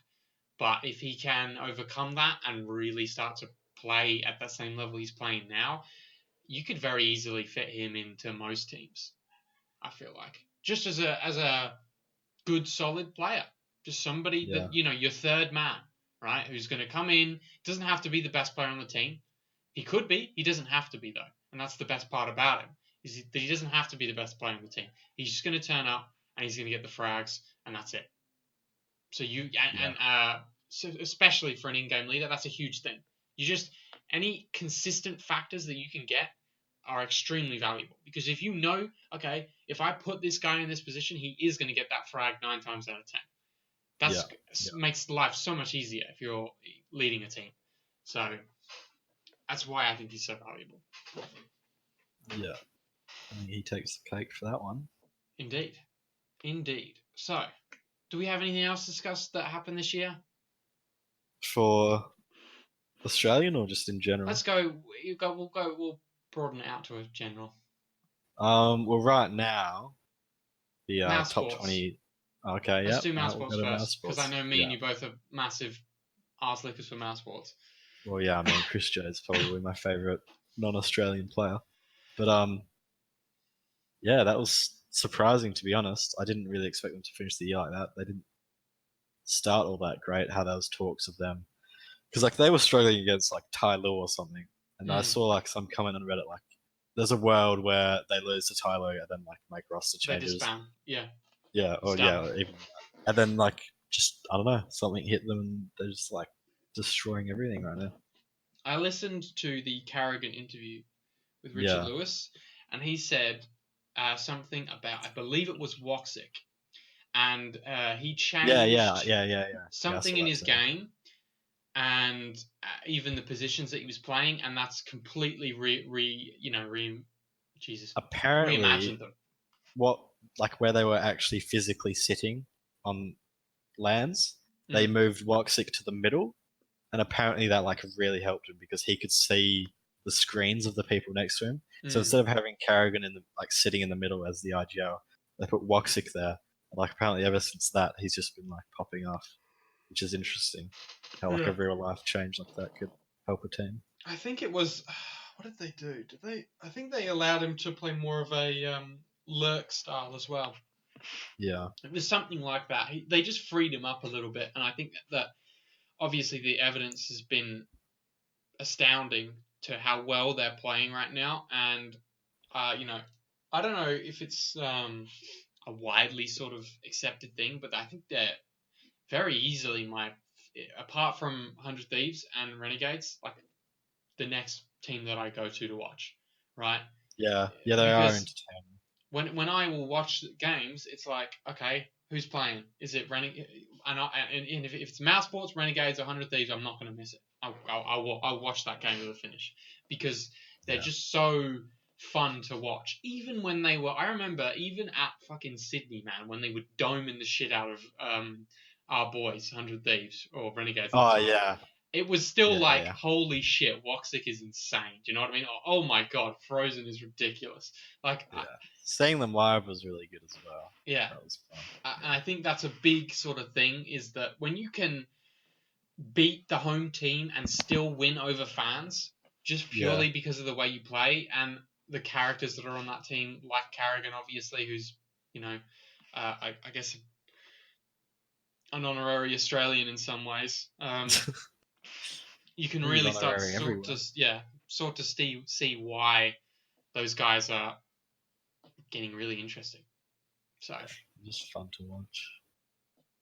S1: but if he can overcome that and really start to play at that same level he's playing now, you could very easily fit him into most teams. I feel like just as a good solid player, just somebody
S2: Yeah.
S1: that your third man, right? Who's going to come in. Doesn't have to be the best player on the team. He could be. He doesn't have to be though, and that's the best part about him is that he doesn't have to be the best player on the team. He's just going to turn up and he's going to get the frags, and that's it. So so especially for an in-game leader, that's a huge thing. You just any consistent factors that you can get are extremely valuable because if you know, okay, if I put this guy in this position, he is going to get that frag 9 times out of 10. That's makes life so much easier if you're leading a team. So that's why I think he's so valuable.
S2: Yeah. I think he takes the cake for that one.
S1: Indeed. So, do we have anything else to discuss that happened this year?
S2: For Australian or just in general?
S1: Let's go. We'll broaden it out to a general.
S2: Well, right now, the
S1: Mouse
S2: top
S1: sports.
S2: 20. Okay,
S1: Let's
S2: yeah.
S1: do mouse sports first because I know me and you both are massive arse lickers for mouse sports.
S2: Well, yeah, I mean, Chris J is probably my favourite non-Australian player. But yeah, that was surprising to be honest. I didn't really expect them to finish the year like that. They didn't start all that great. How there was talks of them because like they were struggling against like Tai Lu or something, and I saw like some comment on Reddit like, "There's a world where they lose to Tai Lu and then like make roster changes."
S1: They just spam, yeah.
S2: Yeah, or even and then like just I don't know, something hit them and they're just like destroying everything right now.
S1: I listened to the Carrigan interview with Richard Lewis, and he said something about, I believe it was Woxic, and he changed something in his game, and even the positions that he was playing, and that's completely
S2: apparently
S1: reimagined them.
S2: What like where they were actually physically sitting on lands, they moved Woxic to the middle, and apparently that like really helped him because he could see the screens of the people next to him. So instead of having Carrigan in the like sitting in the middle as the IGL, they put Woxic there. And, like apparently ever since that, he's just been like popping off, which is interesting. How like a real life change like that could help a team.
S1: I think it was. What did they do? I think they allowed him to play more of a lurk style as well.
S2: Yeah.
S1: It was something like that. They just freed him up a little bit, and I think that obviously the evidence has been astounding to how well they're playing right now. And I don't know if it's a widely sort of accepted thing, but I think they're very easily apart from 100 Thieves and Renegades, like the next team that I go to watch, right?
S2: Yeah, they are entertaining.
S1: When I will watch games, it's like, okay, who's playing? Is it Renegade? And if it's Mouse Sports, Renegades, or 100 Thieves, I'm not going to miss it. I'll watch that game to the finish because they're just so fun to watch. Even when they were, I remember even at fucking Sydney, man, when they were doming the shit out of our boys, 100 Thieves or Renegades.
S2: Oh yeah.
S1: It was still holy shit, Woxic is insane. Do you know what I mean? Oh my god, Frozen is ridiculous. Like,
S2: seeing them live was really good as well.
S1: Yeah,
S2: that was fun.
S1: And I think that's a big sort of thing is that when you can beat the home team and still win over fans just purely because of the way you play and the characters that are on that team, like Carrigan, obviously, who's I guess an honorary Australian in some ways. You can really start to see why those guys are getting really interesting. So
S2: just fun to watch.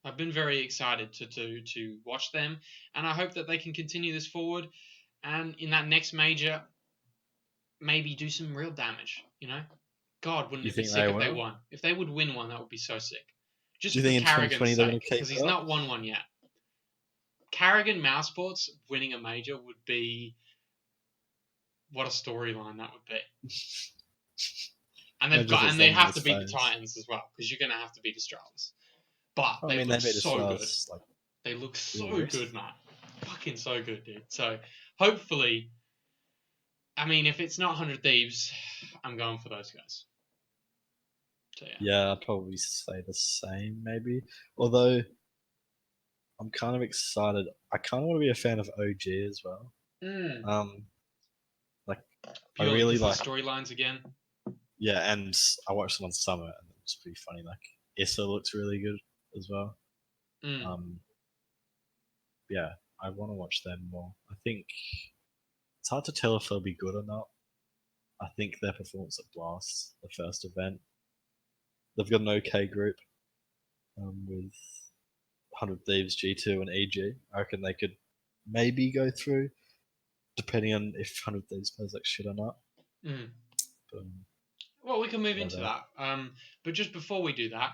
S1: I've been very excited to watch them, and I hope that they can continue this forward, and in that next major, maybe do some real damage. God, wouldn't it be sick if they won? If they would win one, that would be so sick. Just
S2: do you think in 2020 they're going to keep
S1: because he's not won one yet. Carrigan Mouse Sports winning a major would be what a storyline that would be. And they have to beat the Titans as well because you're going to have to beat Astralis. But they look so good. They look so good, man. Fucking so good, dude. So hopefully, I mean, if it's not 100 Thieves, I'm going for those guys. So,
S2: yeah, I'd probably say the same, maybe. Although I'm kind of excited. I kind of want to be a fan of OG as well.
S1: Mm.
S2: Um, like I
S1: Purely
S2: really
S1: because of
S2: like,
S1: the storylines again.
S2: yeah, and I watched them on Summer, and it was pretty funny. Like Issa looks really good as well.
S1: Mm.
S2: Um, yeah, I want to watch them more. I think it's hard to tell if they'll be good or not. I think their performance at Blast, the first event, they've got an okay group with 100 Thieves, G2, and EG. I reckon they could maybe go through, depending on if 100 Thieves plays like shit or not.
S1: Mm.
S2: But,
S1: Well, we can move
S2: yeah,
S1: into that. But just before we do that,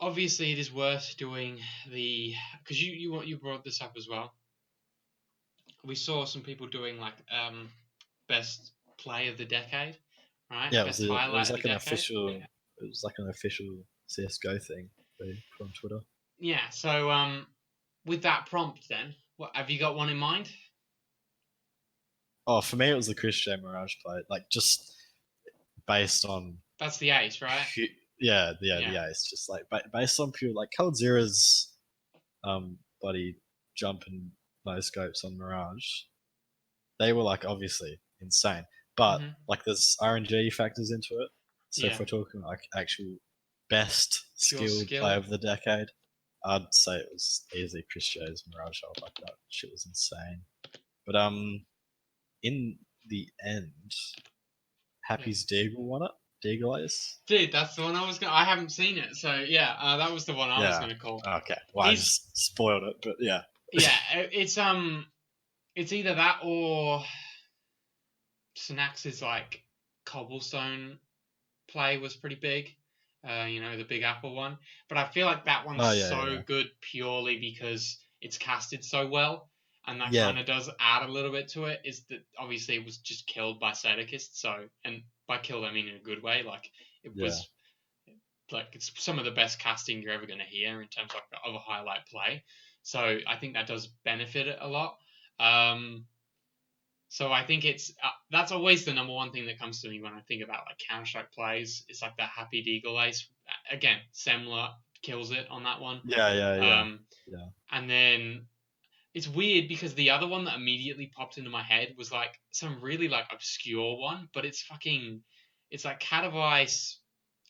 S1: obviously it is worth doing the because you brought this up as well. We saw some people doing like best play of the decade, right?
S2: yeah,
S1: Best
S2: it was
S1: highlight of the
S2: like an
S1: decade.
S2: official, it was like an official CS:GO thing they put on Twitter.
S1: Yeah. So with that prompt, then, what have you got one in mind?
S2: Oh, for me, it was the Chris J Mirage play. Like just based on,
S1: That's the ace, right?
S2: the
S1: Yeah.
S2: ace. Just like based on pure like Cold Zero's bloody jump and no scopes on Mirage. They were like obviously insane, but
S1: Hmm.
S2: like there's RNG factors into it. So if
S1: Yeah.
S2: we're talking like actual best
S1: Pure
S2: skilled player
S1: skill.
S2: of the decade, I'd say it was easily Chris J's Mirage Hold. Like that shit was insane. But in the end,
S1: Yeah.
S2: Happy's Deagle won it. Deagle Ace.
S1: Dude, that's the one I was gonna. I haven't seen it, so yeah, that was the one I was
S2: Yeah.
S1: gonna call.
S2: Okay. Well, I
S1: He's
S2: just spoiled it, but yeah.
S1: yeah. It's either that or Snacks's like cobblestone play was pretty big. The Big Apple one. But I feel like that one's
S2: Oh yeah,
S1: so
S2: yeah,
S1: good purely because it's casted so well, and that
S2: yeah,
S1: kind of does add a little bit to it. Is that obviously it was just killed by Sadikist, so and by killed I mean in a good way. Like it
S2: yeah,
S1: was like it's some of the best casting you're ever going to hear in terms of a highlight play. So I think that does benefit it a lot. So I think it's that's always the number one thing that comes to me when I think about like Counter Strike plays. It's like the Happy Deagle Ace. Again, Semler kills it on that one.
S2: yeah, yeah, yeah,
S1: Um,
S2: yeah.
S1: and then it's weird because the other one that immediately popped into my head was like some really like obscure one, but it's like Cat of Ice.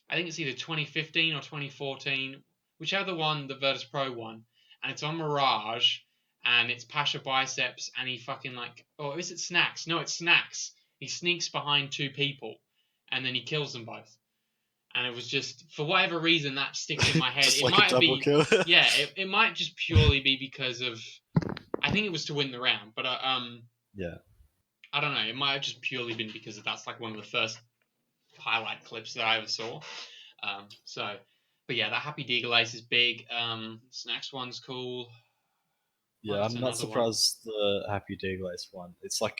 S1: I think it's either 2015 or 2014, whichever one the Virtus Pro one, and it's on Mirage, and it's Pasha Biceps, and he fucking like, oh, is it Snacks? No, it's Snacks. He sneaks behind two people, and then he kills them both. And it was just for whatever reason that sticks in my head.
S2: Just
S1: It
S2: like a
S1: might
S2: double
S1: be,
S2: kill.
S1: yeah, it might just purely be because of. I think it was to win the round, but
S2: Yeah,
S1: I don't know. It might have just purely been because that's like one of the first highlight clips that I ever saw. So, but yeah, that Happy Deagle Ace is big. This next one's cool.
S2: yeah.
S1: What's
S2: I'm not
S1: another one?
S2: surprised the Happy Deagle Ace one. It's like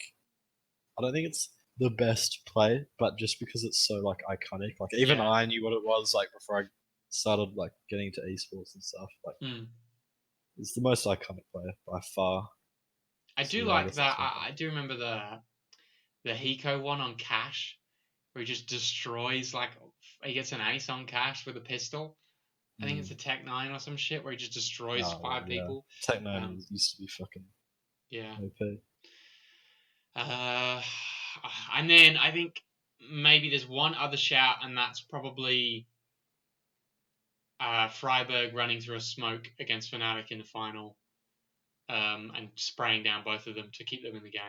S2: I don't think it's the best play, but just because it's so like iconic, like even
S1: Yeah.
S2: I knew what it was like before I started like getting into esports and stuff. Like
S1: Mm.
S2: it's the most iconic player by far.
S1: I
S2: So
S1: do
S2: yeah, I
S1: like
S2: guess
S1: that.
S2: that's my
S1: I do remember the Hiko one on Cash, where he just destroys like he gets an ace on Cash with a pistol. I think it's a
S2: Mm.
S1: Tech 9 or some shit where he just destroys
S2: Oh
S1: five
S2: yeah,
S1: people.
S2: Tech Nine
S1: Um,
S2: used to be fucking
S1: yeah.
S2: OP.
S1: Uh, and then I think maybe there's one other shout, and that's probably Freiburg running through a smoke against Fnatic in the final, and spraying down both of them to keep them in the game.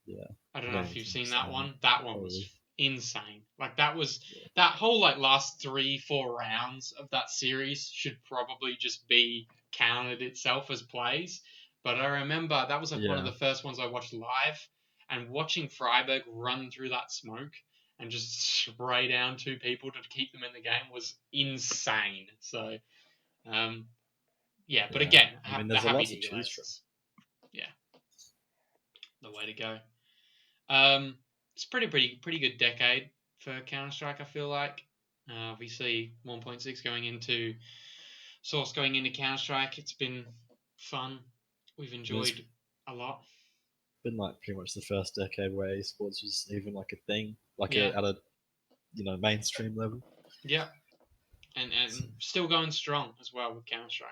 S2: Yeah,
S1: I don't
S2: I
S1: know
S2: don't
S1: if
S2: even
S1: you've
S2: think
S1: seen
S2: I've
S1: that
S2: seen that.
S1: one. That one was
S2: Probably.
S1: insane. Like that was
S2: Yeah.
S1: that whole like last 3-4 rounds of that series should probably just be counted itself as plays. But I remember that was like one of
S2: Yeah.
S1: the first ones I watched live, and watching Freiburg run through that smoke and just spray down two people to keep them in the game was insane. So um, yeah, but
S2: Yeah.
S1: again,
S2: I mean,
S1: the
S2: there's a
S1: Happy
S2: lot to
S1: Deagle
S2: choose from.
S1: Aces, yeah, the way to go. Um, it's pretty good decade for Counter Strike. I feel like obviously 1.6 going into Source going into Counter Strike. It's been fun. We've
S2: I mean, it's
S1: enjoyed a lot.
S2: been like pretty much the first decade where esports was even like a thing, like
S1: Yeah,
S2: at a mainstream level.
S1: yeah, and still going strong as well with Counter Strike.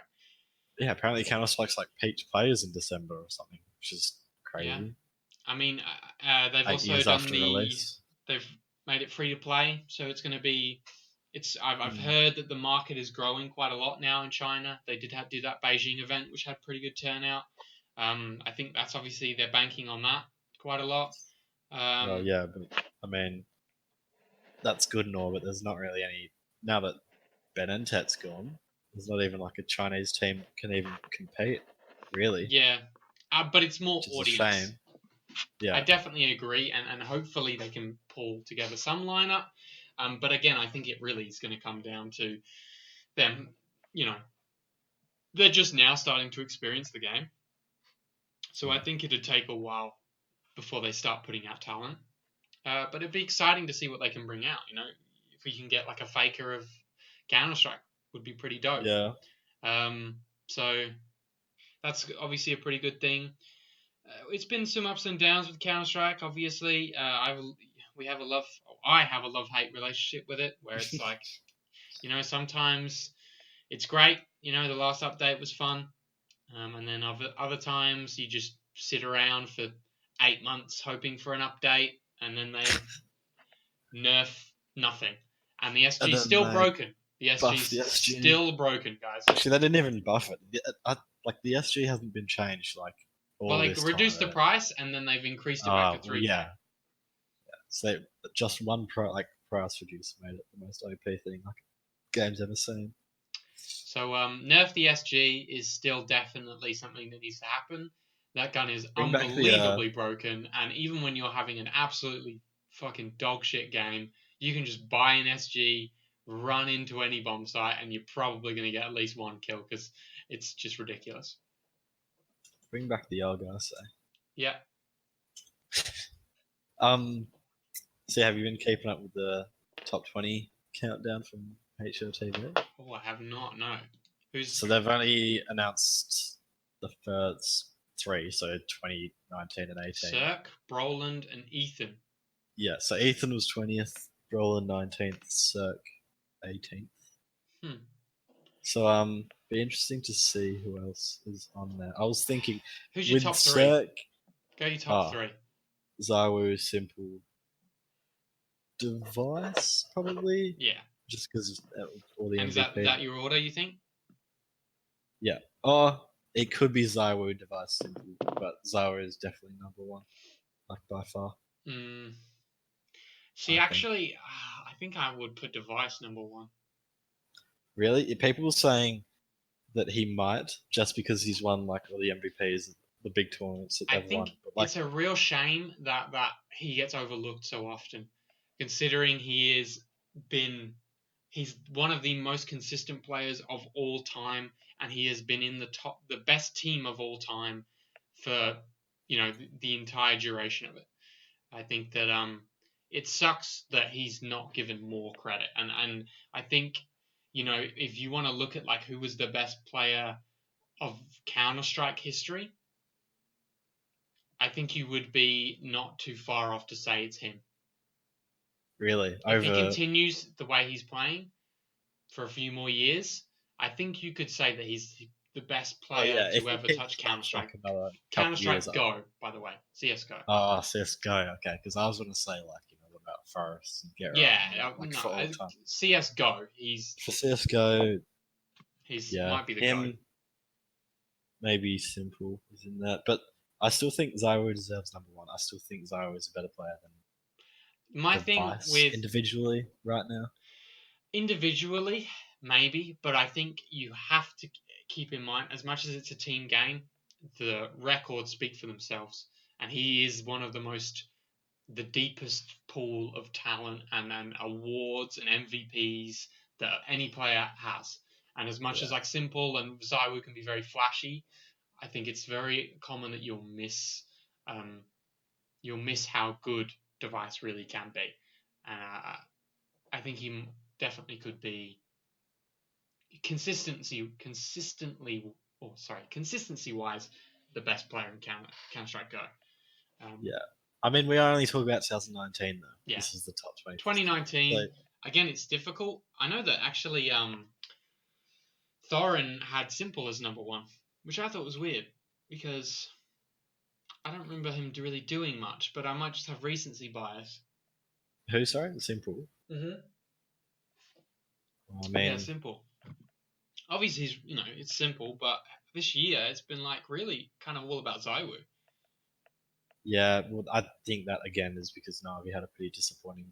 S2: Yeah, apparently Counter Strike's like peaked players in December or something. which is
S1: Yeah.
S2: crazy.
S1: I mean, they've
S2: 8 years
S1: done
S2: after release.
S1: they've made it free to play, so it's going to be. I've
S2: Mm.
S1: heard that the market is growing quite a lot now in China. They do that Beijing event, which had pretty good turnout. I think that's obviously they're banking on that quite a lot.
S2: Well, yeah, but I mean, that's good and all, but there's not really any. Now that Benentet's gone, there's not even like a Chinese team that can even compete, really,
S1: Yeah, but it's more
S2: which is a
S1: audience.
S2: shame.
S1: I
S2: Yeah,
S1: definitely agree, and hopefully they can pull together some lineup. But again, I think it really is going to come down to them. You know, they're just now starting to experience the game, so I
S2: yeah,
S1: think it'd take a while before they start putting out talent. But it'd be exciting to see what they can bring out. You know, if we can get like a faker of Counter Strike, would be pretty dope.
S2: yeah.
S1: Um, so that's obviously a pretty good thing. It's been some ups and downs with Counter Strike. Obviously, we have a love. I have a love hate relationship with it, where it's like, sometimes it's great. The last update was fun, and then other times you just sit around for 8 months hoping for an update, and then they nerf nothing, and the
S2: And
S1: SG is
S2: then
S1: still
S2: they
S1: broken. The SG
S2: buff
S1: is
S2: the SG.
S1: still broken, guys.
S2: Actually, they didn't even buff it. Like the SG hasn't been changed like
S1: Well,
S2: all
S1: they
S2: this time,
S1: reduced the
S2: right?
S1: price, and then they've increased it back to
S2: Well,
S1: 3K.
S2: yeah. So just one price reducer made it the most OP thing like game's ever seen.
S1: So nerf the SG is still definitely something that needs to happen. That gun is
S2: Bring back the
S1: unbelievably broken, and even when you're having an absolutely fucking dog shit game, you can just buy an SG, run into any bomb site, and you're probably going to get at least one kill because it's just ridiculous.
S2: bring back the Argo, I say.
S1: Yeah.
S2: So have you been keeping up with the top 20 countdown from HOTV?
S1: Oh, I have not. No. Who's
S2: So they've only announced the first three, so 2019 and 18.
S1: Cirque, Broland, and Ethan?
S2: Yeah, so Ethan was 20th, Roland 19th, Cirque 18th.
S1: Hmm.
S2: So be interesting to see who else is on there. I was thinking
S1: Who's your
S2: with
S1: top three?
S2: Cirque,
S1: Go your top
S2: ah,
S1: three.
S2: Zywu, Simple, Device probably,
S1: Yeah.
S2: just because all the
S1: And is that
S2: MVP.
S1: that your order? You think?
S2: Yeah. Oh, it could be Zywu, Device, Simple, but Zywu is definitely number one, like by far.
S1: Hmm. See,
S2: I think.
S1: actually, I think I would put Device number one.
S2: Really, people were saying that he might just because he's won like all the MVPs, the big tournaments that
S1: I
S2: they've
S1: think
S2: won. But like,
S1: it's a real shame that he gets overlooked so often, considering been he's one of the most consistent players of all time, and he has been in the best team of all time for the entire duration of it. I think that it sucks that he's not given more credit, and I think if you want to look at like who was the best player of Counter Strike history, I think you would be not too far off to say it's him.
S2: really,
S1: If he
S2: over.
S1: continues the way he's playing for a few more years, I think you could say that he's the best
S2: Oh
S1: player
S2: yeah, if
S1: to
S2: he
S1: ever
S2: keeps
S1: touch
S2: it up
S1: Counter
S2: for like
S1: Strike.
S2: another
S1: Counter
S2: couple of years,
S1: Strike Go, by the way, CS:GO.
S2: oh, CS:GO, okay, because I was gonna say like what about Forest and Get Right,
S1: Yeah,
S2: like
S1: no,
S2: for all time.
S1: CS:GO. He's
S2: For CS:GO,
S1: he's
S2: yeah,
S1: might be the goat.
S2: him maybe Simple is in that, but I still think Zyro deserves number one. I still think Zyro is a better player
S1: My
S2: than
S1: thing
S2: Device
S1: with
S2: individually right now.
S1: individually, maybe, but I think you have to keep in mind, as much as it's a team game, the records speak for themselves, and he is one of the deepest pool of talent and awards and MVPs that any player has. And as much as
S2: Yeah,
S1: like Simple and Zywu can be very flashy, I think it's very common that um, you'll miss how good Device really can be. And I think he definitely could be consistency wise, the best player in Counter Strike Go. Um,
S2: yeah. I mean, we are only talking about 2019 though.
S1: yeah,
S2: This is the top 20. So
S1: 2019. Again, it's difficult. I know that actually Thorin had Simple as number one, which I thought was weird because I don't remember him really doing much, but I might just have recency bias.
S2: Who? Sorry, Simple.
S1: Mm-hmm.
S2: I
S1: Yeah,
S2: mean,
S1: simple. Obviously, it's simple, but this year it's been like really kind of all about Zaiwu.
S2: yeah. Well, I think that again is because Navi had a pretty disappointing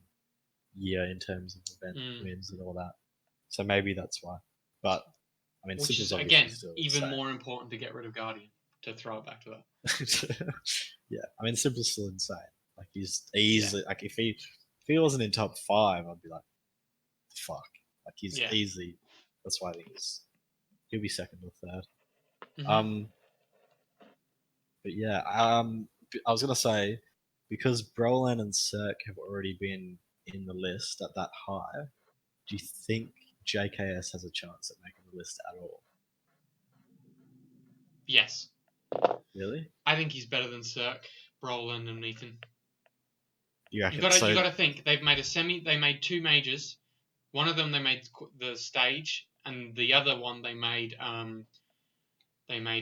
S2: year in terms of event
S1: Mm.
S2: wins and all that. So maybe that's why. But I mean,
S1: Which is
S2: Simple's obviously
S1: again
S2: still
S1: even
S2: insane.
S1: more important to get rid of Guardian to throw it back to that.
S2: Yeah, I mean, Simple's still insane. Like he's
S1: Yeah,
S2: easily like if he wasn't in top five, I'd be like, fuck. Like he's
S1: yeah.
S2: easily. That's why I think he'll be second or third.
S1: Mm-hmm.
S2: Um, but yeah, I was gonna say because Brolin and Cirque have already been in the list at that high. Do you think JKS has a chance at making the list at all?
S1: Yes,
S2: Really?
S1: I think he's better than Cirque, Brolin, and Neaton.
S2: You
S1: You
S2: reckon?
S1: got to you
S2: So
S1: got to think they've made a semi. They made two majors. One of them they made the stage, and the other one they made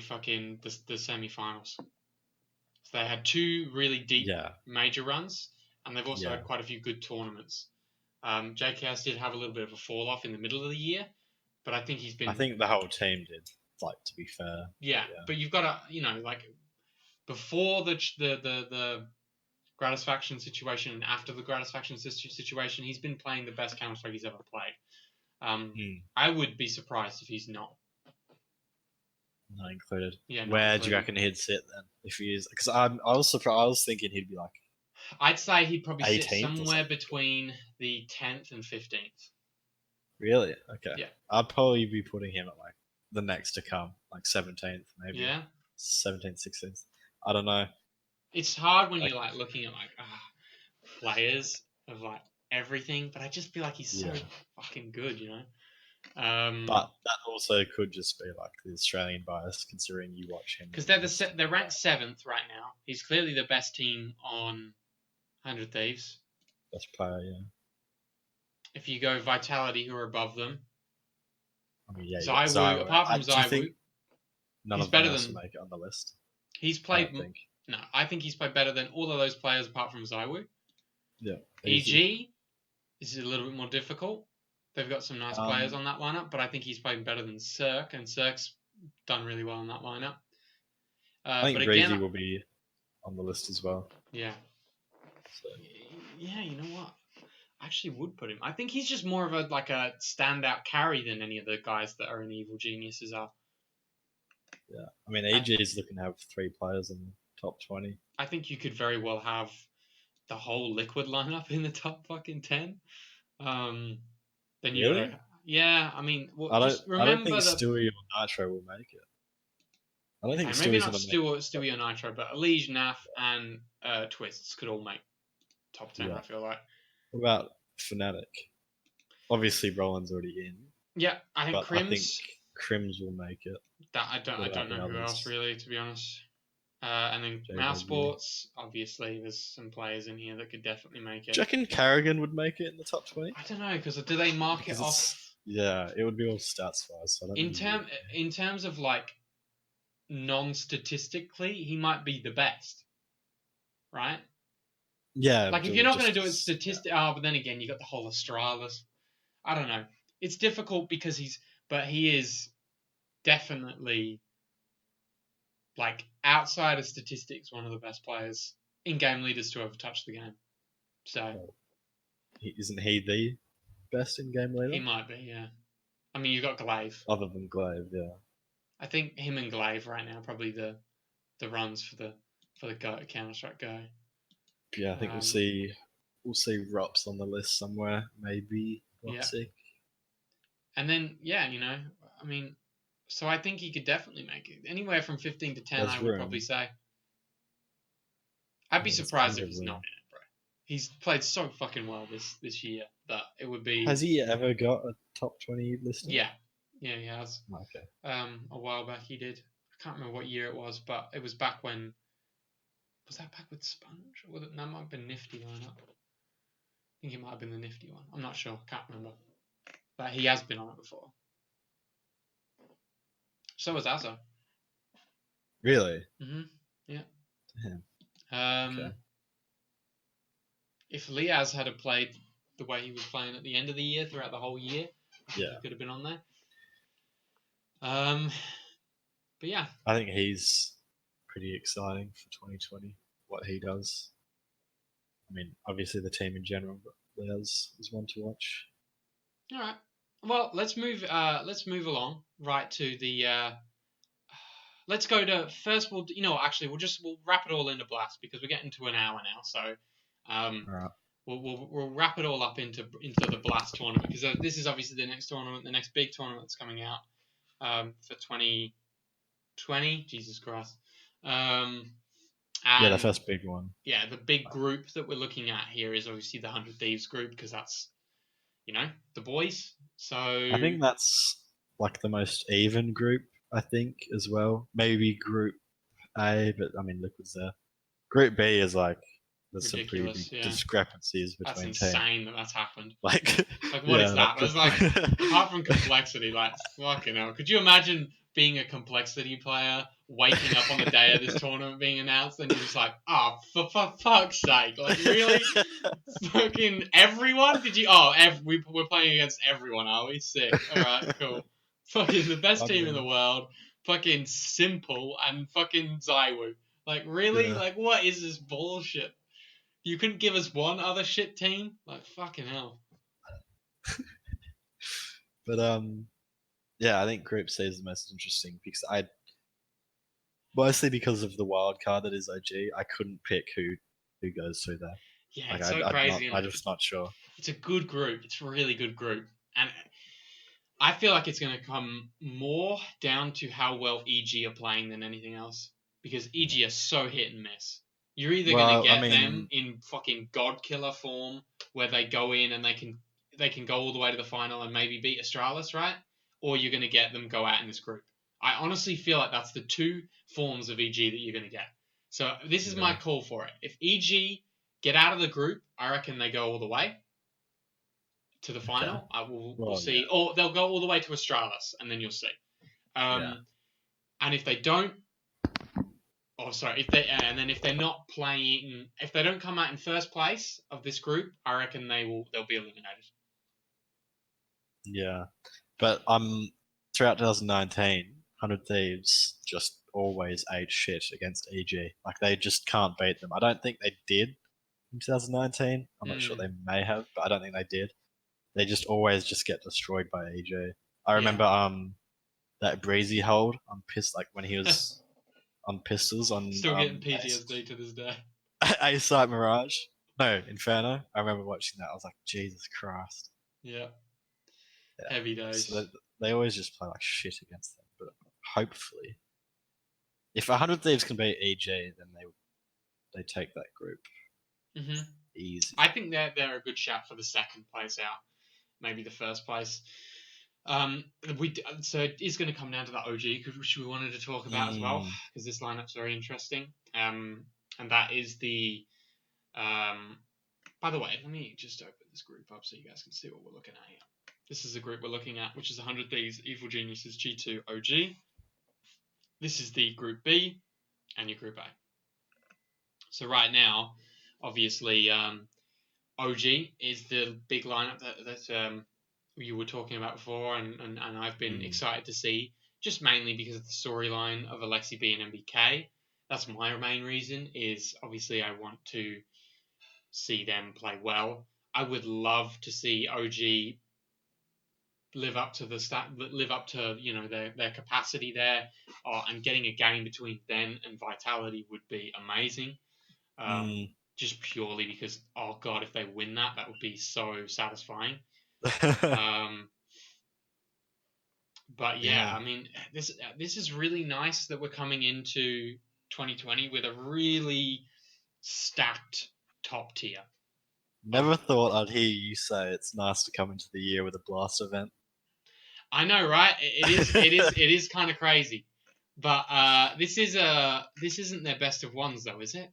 S1: fucking the semi-finals. So they had two really deep
S2: yeah,
S1: major runs, and they've also
S2: yeah.
S1: had quite a few good tournaments. JKS did have a little bit of a fall off in the middle of the year, but I think he's
S2: I
S1: been
S2: think the whole team did. Like to be fair,
S1: yeah.
S2: but yeah,
S1: But you've got to like before the Gratisfaction situation and after the Gratisfaction situation, he's been playing the best Counter Strike he's ever played.
S2: hmm,
S1: I would be surprised if he's not.
S2: not included.
S1: Yeah, not
S2: Where do you
S1: included.
S2: reckon he'd sit then if he is? Because I was surprised. I was thinking he'd be like
S1: I'd say he'd probably sit
S2: 18th or
S1: somewhere
S2: something.
S1: between the 10th and 15th.
S2: Really? Okay.
S1: Yeah.
S2: I'd probably be putting him at like the next to come, like 17th, maybe
S1: Yeah.
S2: 17th, 16th. I don't know.
S1: It's hard when
S2: Like,
S1: you're like looking at like players of like everything, but I just feel like he's so
S2: yeah.
S1: fucking good, you know.
S2: But that also could just be like the Australian bias, considering you watch him
S1: Because
S2: the most.
S1: they're ranked seventh right now. He's clearly the best team on 100 Thieves.
S2: Best player, yeah.
S1: If you go Vitality, who are above them,
S2: I mean, yeah, you got
S1: Zaiwu.
S2: Zyro.
S1: Apart from
S2: Do you think
S1: Zaiwu,
S2: none
S1: he's
S2: of them
S1: better
S2: else will
S1: than.
S2: make it on the list?
S1: He's
S2: I
S1: played.
S2: don't think.
S1: No, I think he's played better than all of those players apart from Zaiwu.
S2: Yeah, easy.
S1: EG is a little bit more difficult. They've got some nice players
S2: Um,
S1: on that lineup, but I think he's played better than Cirque, and Cirque's done really well in that lineup.
S2: I
S1: But
S2: think
S1: again,
S2: Breezy will be on the list as well.
S1: yeah,
S2: So
S1: yeah, you know what? I actually would put him. I think he's just more of a standout carry than any of the guys that are in Evil Geniuses are.
S2: yeah, I mean,
S1: I,
S2: EG is looking to have 3 players in the top 20.
S1: I think you could very well have the whole Liquid lineup in the top fucking 10. Then you
S2: Really?
S1: gotta, yeah. I mean, well,
S2: I don't.
S1: just
S2: I don't think
S1: remember the
S2: Stewie or Nitro will make it. I don't think
S1: okay, maybe
S2: Stewie's
S1: not
S2: gonna make it.
S1: Stewie or Nitro, but Elige, Naf, and Twists could all make top 10.
S2: Yeah.
S1: I feel like.
S2: What about Fnatic? Obviously, Roland's already in,
S1: Yeah, I think
S2: but I think
S1: Crims.
S2: Crims will make it.
S1: That
S2: What
S1: I
S2: about
S1: don't
S2: the
S1: know who else
S2: others?
S1: really, to be honest. And then Mouse
S2: JW.
S1: Sports, obviously, there's some players in here that could definitely make
S2: Do you
S1: it.
S2: reckon Carrigan would make it in the top 20?
S1: I don't know because do they mark it
S2: Because
S1: off
S2: it's yeah, it would be all stats wise. So I don't think
S1: in
S2: he would.
S1: terms of like non-statistically, he might be the best, right?
S2: Yeah,
S1: Like if you're not going
S2: just
S1: to do it statistic, but then again, you got the whole Astralis. I don't know. It's difficult because but he is definitely like outside of statistics, one of the best players in game leaders to ever touch the game. So
S2: well, isn't he the best in game
S1: he
S2: leader
S1: might be, yeah. I mean, you got Glaive.
S2: other than Glaive? Yeah,
S1: I think him and Glaive right now are probably the runs for the Counter Strike Go.
S2: yeah. I think we'll
S1: Um,
S2: see. We'll see Rops on the list somewhere. Maybe
S1: yeah,
S2: Roxy.
S1: and then yeah, I mean, so I think he could definitely make it anywhere from 15 to 10. I
S2: There's
S1: would probably
S2: room.
S1: say. I'd be
S2: Yeah, there's
S1: surprised
S2: plenty
S1: if
S2: of
S1: he's not
S2: room.
S1: in it, bro. He's played so fucking well this year that it would be
S2: Has he ever got a top 20 listing?
S1: yeah, yeah, he has.
S2: Okay.
S1: A while back he did. I can't remember what year it was, but it was back when. Was that back with Sponge? Or that might have been Nifty lineup. I think it might have been the Nifty one. I'm not sure. Can't remember. But he has been on it before. So was Azza.
S2: Really?
S1: Yeah.
S2: Okay.
S1: If Liaz had played the way he was playing at the end of the year throughout the whole year, I think
S2: Yeah.
S1: he could have been on there. But yeah,
S2: I think he's pretty exciting for 2020. What he does. I mean, obviously the team in general, but Leo's is one to watch.
S1: all right. Well, let's move. Let's move along right to the. Let's go to first. Actually, we'll wrap it all into Blast because we're getting to an hour now. So, um,
S2: All right.
S1: we'll wrap it all up into the Blast tournament because this is obviously the next tournament, the next big tournament that's coming out for 2020. Jesus Christ.
S2: Yeah, the
S1: And
S2: first big one.
S1: yeah, the big group that we're looking at here is obviously the 100 Thieves group because that's the boys. So
S2: I think that's like the most even group. I think as well. Maybe Group A, but I mean, Liquid's there. Group B is like there's some pretty big
S1: ridiculous. Yeah,
S2: discrepancies
S1: that's
S2: between teams.
S1: insane that that's happened.
S2: Like,
S1: Like, what is
S2: yeah,
S1: that? That's like, apart from complexity, like, fucking hell. Could you imagine being a complexity player, waking up on the day of this tournament being announced, and you're just like, oh, for fuck's sake. Like, really? Fucking everyone? We're playing against everyone, are we? Sick. Alright, cool. Fucking the best team in the world. Fucking Simple and fucking Zywoo. Like, really?
S2: Yeah.
S1: Like, what is this bullshit? You couldn't give us one other shit team? Like, fucking hell.
S2: But yeah, I think Group C is the most interesting because mostly because of the wild card that is OG, I couldn't pick who goes through there.
S1: Yeah,
S2: Like
S1: it's so crazy.
S2: I'm just not sure.
S1: It's a good group. It's a really good group. And I feel like it's going to come more down to how well EG are playing than anything else. Because EG are so hit and miss. You're either going to
S2: Well, I
S1: get them
S2: mean,
S1: in fucking god killer form, where they go in and they can go all the way to the final and maybe beat Astralis, right? Or you're going to get them go out in this group. I honestly feel like that's the two forms of EG that you're going to get. So this is my
S2: yeah,
S1: call for it. If EG get out of the group, I reckon they go all the way to the
S2: okay.
S1: final. We'll
S2: Well,
S1: see,
S2: yeah,
S1: or they'll go all the way to Astralis, and then you'll see.
S2: yeah,
S1: And if they don't, oh sorry, if they're not playing, if they don't come out in first place of this group, I reckon they'll be eliminated.
S2: yeah. But throughout 2019, 100 Thieves just always ate shit against EG. Like they just can't beat them. I don't think they did in 2019. I'm not sure
S1: Mm,
S2: they may have, but I don't think they did. They just always just get destroyed by EG. I
S1: yeah,
S2: remember that Breezy hold on like when he was on pistols on
S1: still getting PTSD to this day.
S2: A-Site Mirage. No, Inferno. I remember watching that. I was like, Jesus Christ.
S1: Yeah,
S2: Yeah.
S1: heavy
S2: So
S1: days.
S2: they always just play like shit against them. But hopefully, if 100 Thieves can beat EG, then they take that group
S1: hmm
S2: easy.
S1: I think they're a good shout for the second place out, maybe the first place. So it is going to come down to the OG, which we wanted to talk about as well, because this lineup's very interesting. And that is the. By the way, let me just open this group up so you guys can see what we're looking at here. This is the group we're looking at, which is 100 Thieves, Evil Geniuses, G2, OG. This is the Group B and your Group A. So right now, obviously, OG is the big lineup that you were talking about before, and I've been excited to see, just mainly because of the storyline of Alexi B and MBK. That's my main reason. Is obviously I want to see them play well. I would love to see OG live up to their capacity there, and getting a game between them and Vitality would be amazing. Just purely because, oh god, if they win that would be so satisfying. But yeah,
S2: Yeah.
S1: I mean, this is really nice that we're coming into 2020 with a really stacked top tier.
S2: Never thought I'd hear you say it's nice to come into the year with a blast event.
S1: I know, right? It is kind of crazy. But this isn't their best of ones though, is it?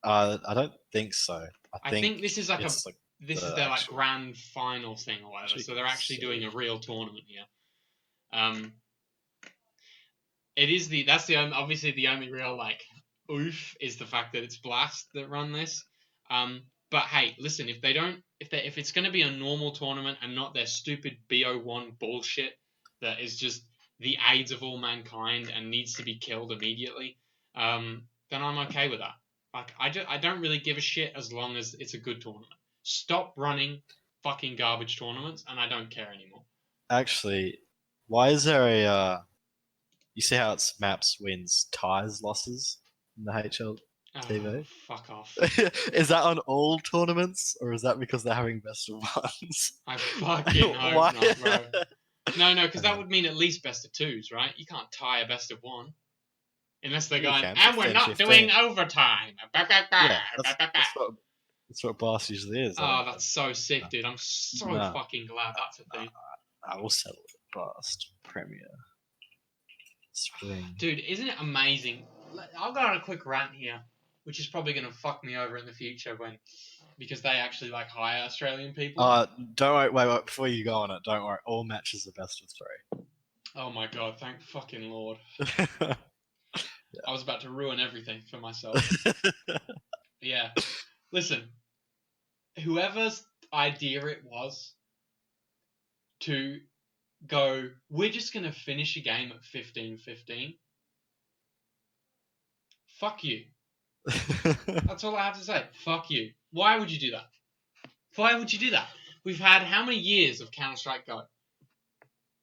S2: I don't think so. I
S1: I
S2: think
S1: think this is like
S2: it's like
S1: this is
S2: the
S1: their like
S2: actual.
S1: grand final thing or whatever.
S2: Actually,
S1: So
S2: can
S1: they're actually doing
S2: see.
S1: a real tournament here. Um, it is that's the obviously the only real like oof is the fact that it's Blast that run this. But hey, listen, if it's going to be a normal tournament and not their stupid BO1 bullshit that is just the AIDS of all mankind and needs to be killed immediately, then I'm okay with that. Like I don't really give a shit as long as it's a good tournament. Stop running fucking garbage tournaments, and I don't care anymore.
S2: Actually, why is there a you see how it's maps, wins, ties, losses in the HLTV?
S1: Oh, fuck off.
S2: Is that on all tournaments, or is that because they're having best of ones?
S1: I fucking hope
S2: Why?
S1: not, bro. No, because that
S2: Okay.
S1: would mean at least best of twos, right? You can't tie a best of one. Unless they're
S2: You
S1: going,
S2: can,
S1: and we're
S2: 15,
S1: not
S2: 15.
S1: doing overtime. Bah, bah, bah,
S2: Yeah,
S1: bah, bah, bah.
S2: that's what Blast usually is.
S1: Oh, that's so sick, dude. I'm so
S2: No,
S1: fucking glad that's a thing.
S2: I will settle it. Blast Premier Spring.
S1: Dude, isn't it amazing? I'll go on a quick rant here, which is probably going to fuck me over in the future because they actually like hire Australian people.
S2: Don't worry. Wait. Before you go on it, don't worry. All matches are best of 3.
S1: Oh my god, thank fucking lord.
S2: Yeah.
S1: I was about to ruin everything for myself. Yeah. Listen, whoever's idea it was to go, we're just going to finish a game at 15-15. Fuck you. That's all I have to say. Fuck you. Why would you do that? Why would you do that? We've had how many years of Counter-Strike Go?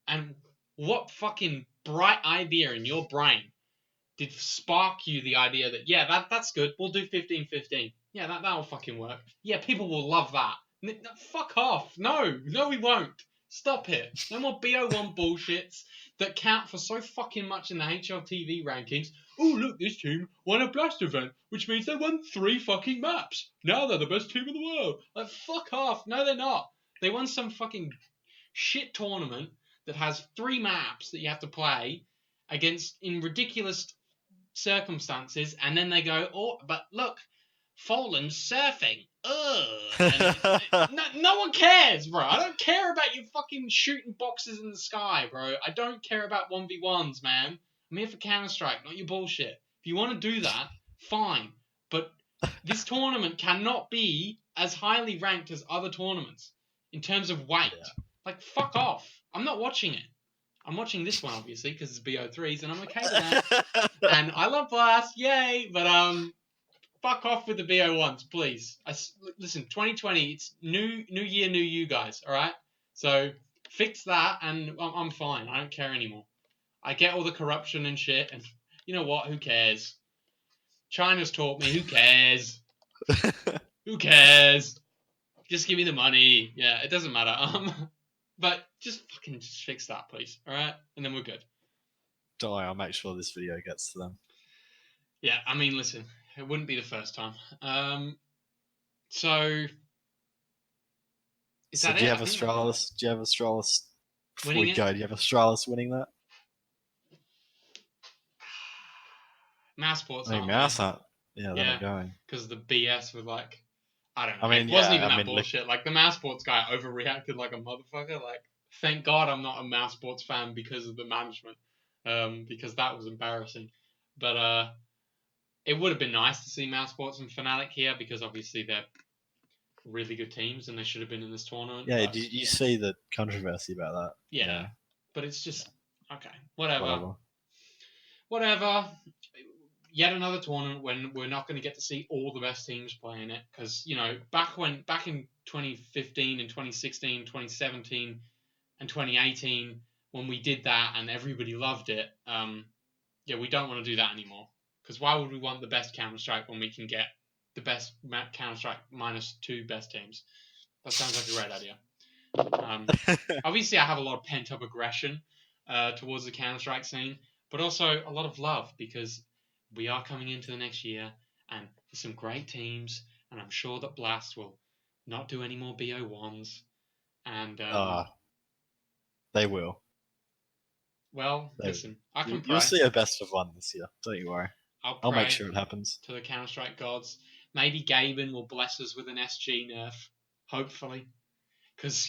S1: And what fucking bright idea in your brain did spark you the idea that, yeah, that's good. We'll do 15-15. Yeah, that'll fucking work. Yeah, people will love that. Fuck off. No, we won't. Stop it. No more BO1 bullshits that count for so fucking much in the HLTV rankings. Oh, look, this team won a Blast event, which means they won 3 fucking maps. Now they're the best team in the world. Like, fuck off. No, they're not. They won some fucking shit tournament that has 3 maps that you have to play against in ridiculous circumstances, and then they go, oh, but look, Foland's surfing. Ugh. No one cares, bro. I don't care about you fucking shooting boxes in the sky, bro. I don't care about 1v1s, man. I'm here for Counter-Strike, not your bullshit. If you want to do that, fine. But this tournament cannot be as highly ranked as other tournaments in terms of weight. Yeah. Like, fuck off. I'm not watching it. I'm watching this one, obviously, because it's BO3s, and I'm okay with that. And I love Blast, yay! But, fuck off with the BO1s, please. Listen, 2020, it's new year, new you guys, alright? So, fix that, and I'm fine. I don't care anymore. I get all the corruption and shit, and you know what? Who cares? China's taught me, who cares? Who cares? Just give me the money. Yeah, it doesn't matter. But just fucking fix that, please. All right, and then we're good.
S2: Don't worry, I'll make sure this video gets to them.
S1: Yeah, I mean, listen, it wouldn't be the first time. So is that
S2: do you
S1: it?
S2: have Astralis? Do you have Astralis? Before we go, do you have Astralis winning that?
S1: Mouseboards.
S2: I mean, Mouse aren't. Yeah, they're not going.
S1: Because the BS with like, I don't know.
S2: I mean,
S1: it wasn't even that bullshit. Like the Mousesports guy overreacted like a motherfucker. Like, thank God I'm not a Mousesports fan because of the management. Because that was embarrassing. But it would have been nice to see Mousesports and Fnatic here because obviously they're really good teams and they should have been in this tournament.
S2: Yeah, did you see the controversy about that?
S1: Yeah. But it's just okay. Whatever. Yet another tournament when we're not going to get to see all the best teams playing it because back in 2015 and 2016, 2017 and 2018 when we did that and everybody loved it, we don't want to do that anymore because why would we want the best Counter-Strike when we can get the best Counter-Strike -2 best teams? That sounds like a great idea. Obviously I have a lot of pent-up aggression towards the Counter-Strike scene, but also a lot of love because we are coming into the next year and there's some great teams and I'm sure that Blast will not do any more BO1s and
S2: they will.
S1: Well, listen, I can pray.
S2: You'll see a best of 1 this year, don't you worry. I'll make sure it happens.
S1: To the Counter-Strike gods. Maybe Gaben will bless us with an SG nerf, hopefully. Because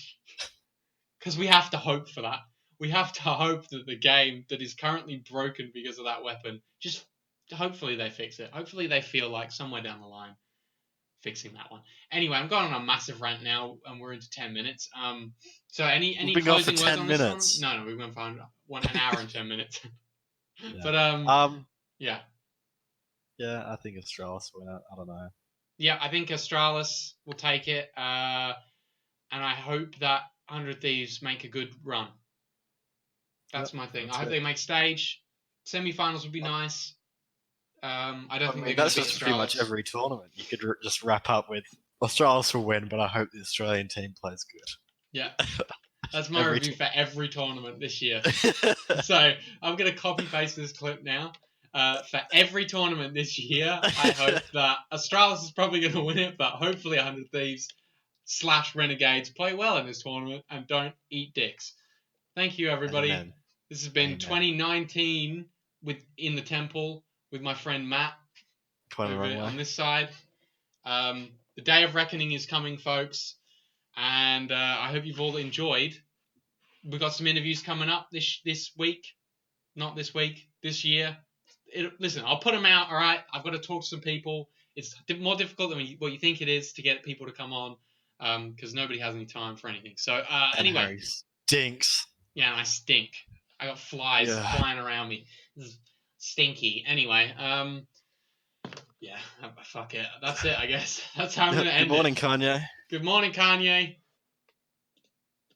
S1: we have to hope for that. We have to hope that the game that is currently broken because of that weapon just hopefully they fix it. Hopefully they feel like somewhere down the line fixing that one. Anyway, I'm going on a massive rant now, and we're into 10 minutes. So any
S2: We've been going for
S1: closing words
S2: 10
S1: on this one?
S2: minutes.
S1: No, we've gone for an hour and 10 minutes.
S2: Yeah.
S1: But yeah,
S2: Yeah, I think Australis will win it. I don't know.
S1: yeah, I think Australis will take it, and I hope that 100 Thieves make a good run. That's my thing. I hope they make stage. Semi-finals would be nice. I don't think they're going
S2: that's
S1: to beat
S2: just pretty much
S1: Australis.
S2: every tournament. You could just wrap up with Australis will win, but I hope the Australian team plays good.
S1: Yeah, that's my review for every tournament this year. So I'm going to copy paste this clip now. For every tournament this year, I hope that Australis is probably going to win it, but hopefully 100 Thieves / Renegades play well in this tournament and don't eat dicks. Thank you, everybody.
S2: Amen.
S1: This has been
S2: Amen.
S1: 2019 in the Temple with my friend Matt over on this side. The Day of Reckoning is coming, folks, and I hope you've all enjoyed. We've got some interviews coming up this week. Not this week, this year. Listen, I'll put them out, all right? I've got to talk to some people. It's more difficult than what you think it is to get people to come on because nobody has any time for anything. So anyway.
S2: Harry stinks.
S1: Yeah, and I stink. I got flies flying around me. This is stinky. Anyway, yeah, fuck it. That's it, I guess. That's how I'm going to end it.
S2: Good morning, Kanye.
S1: Good morning, Kanye.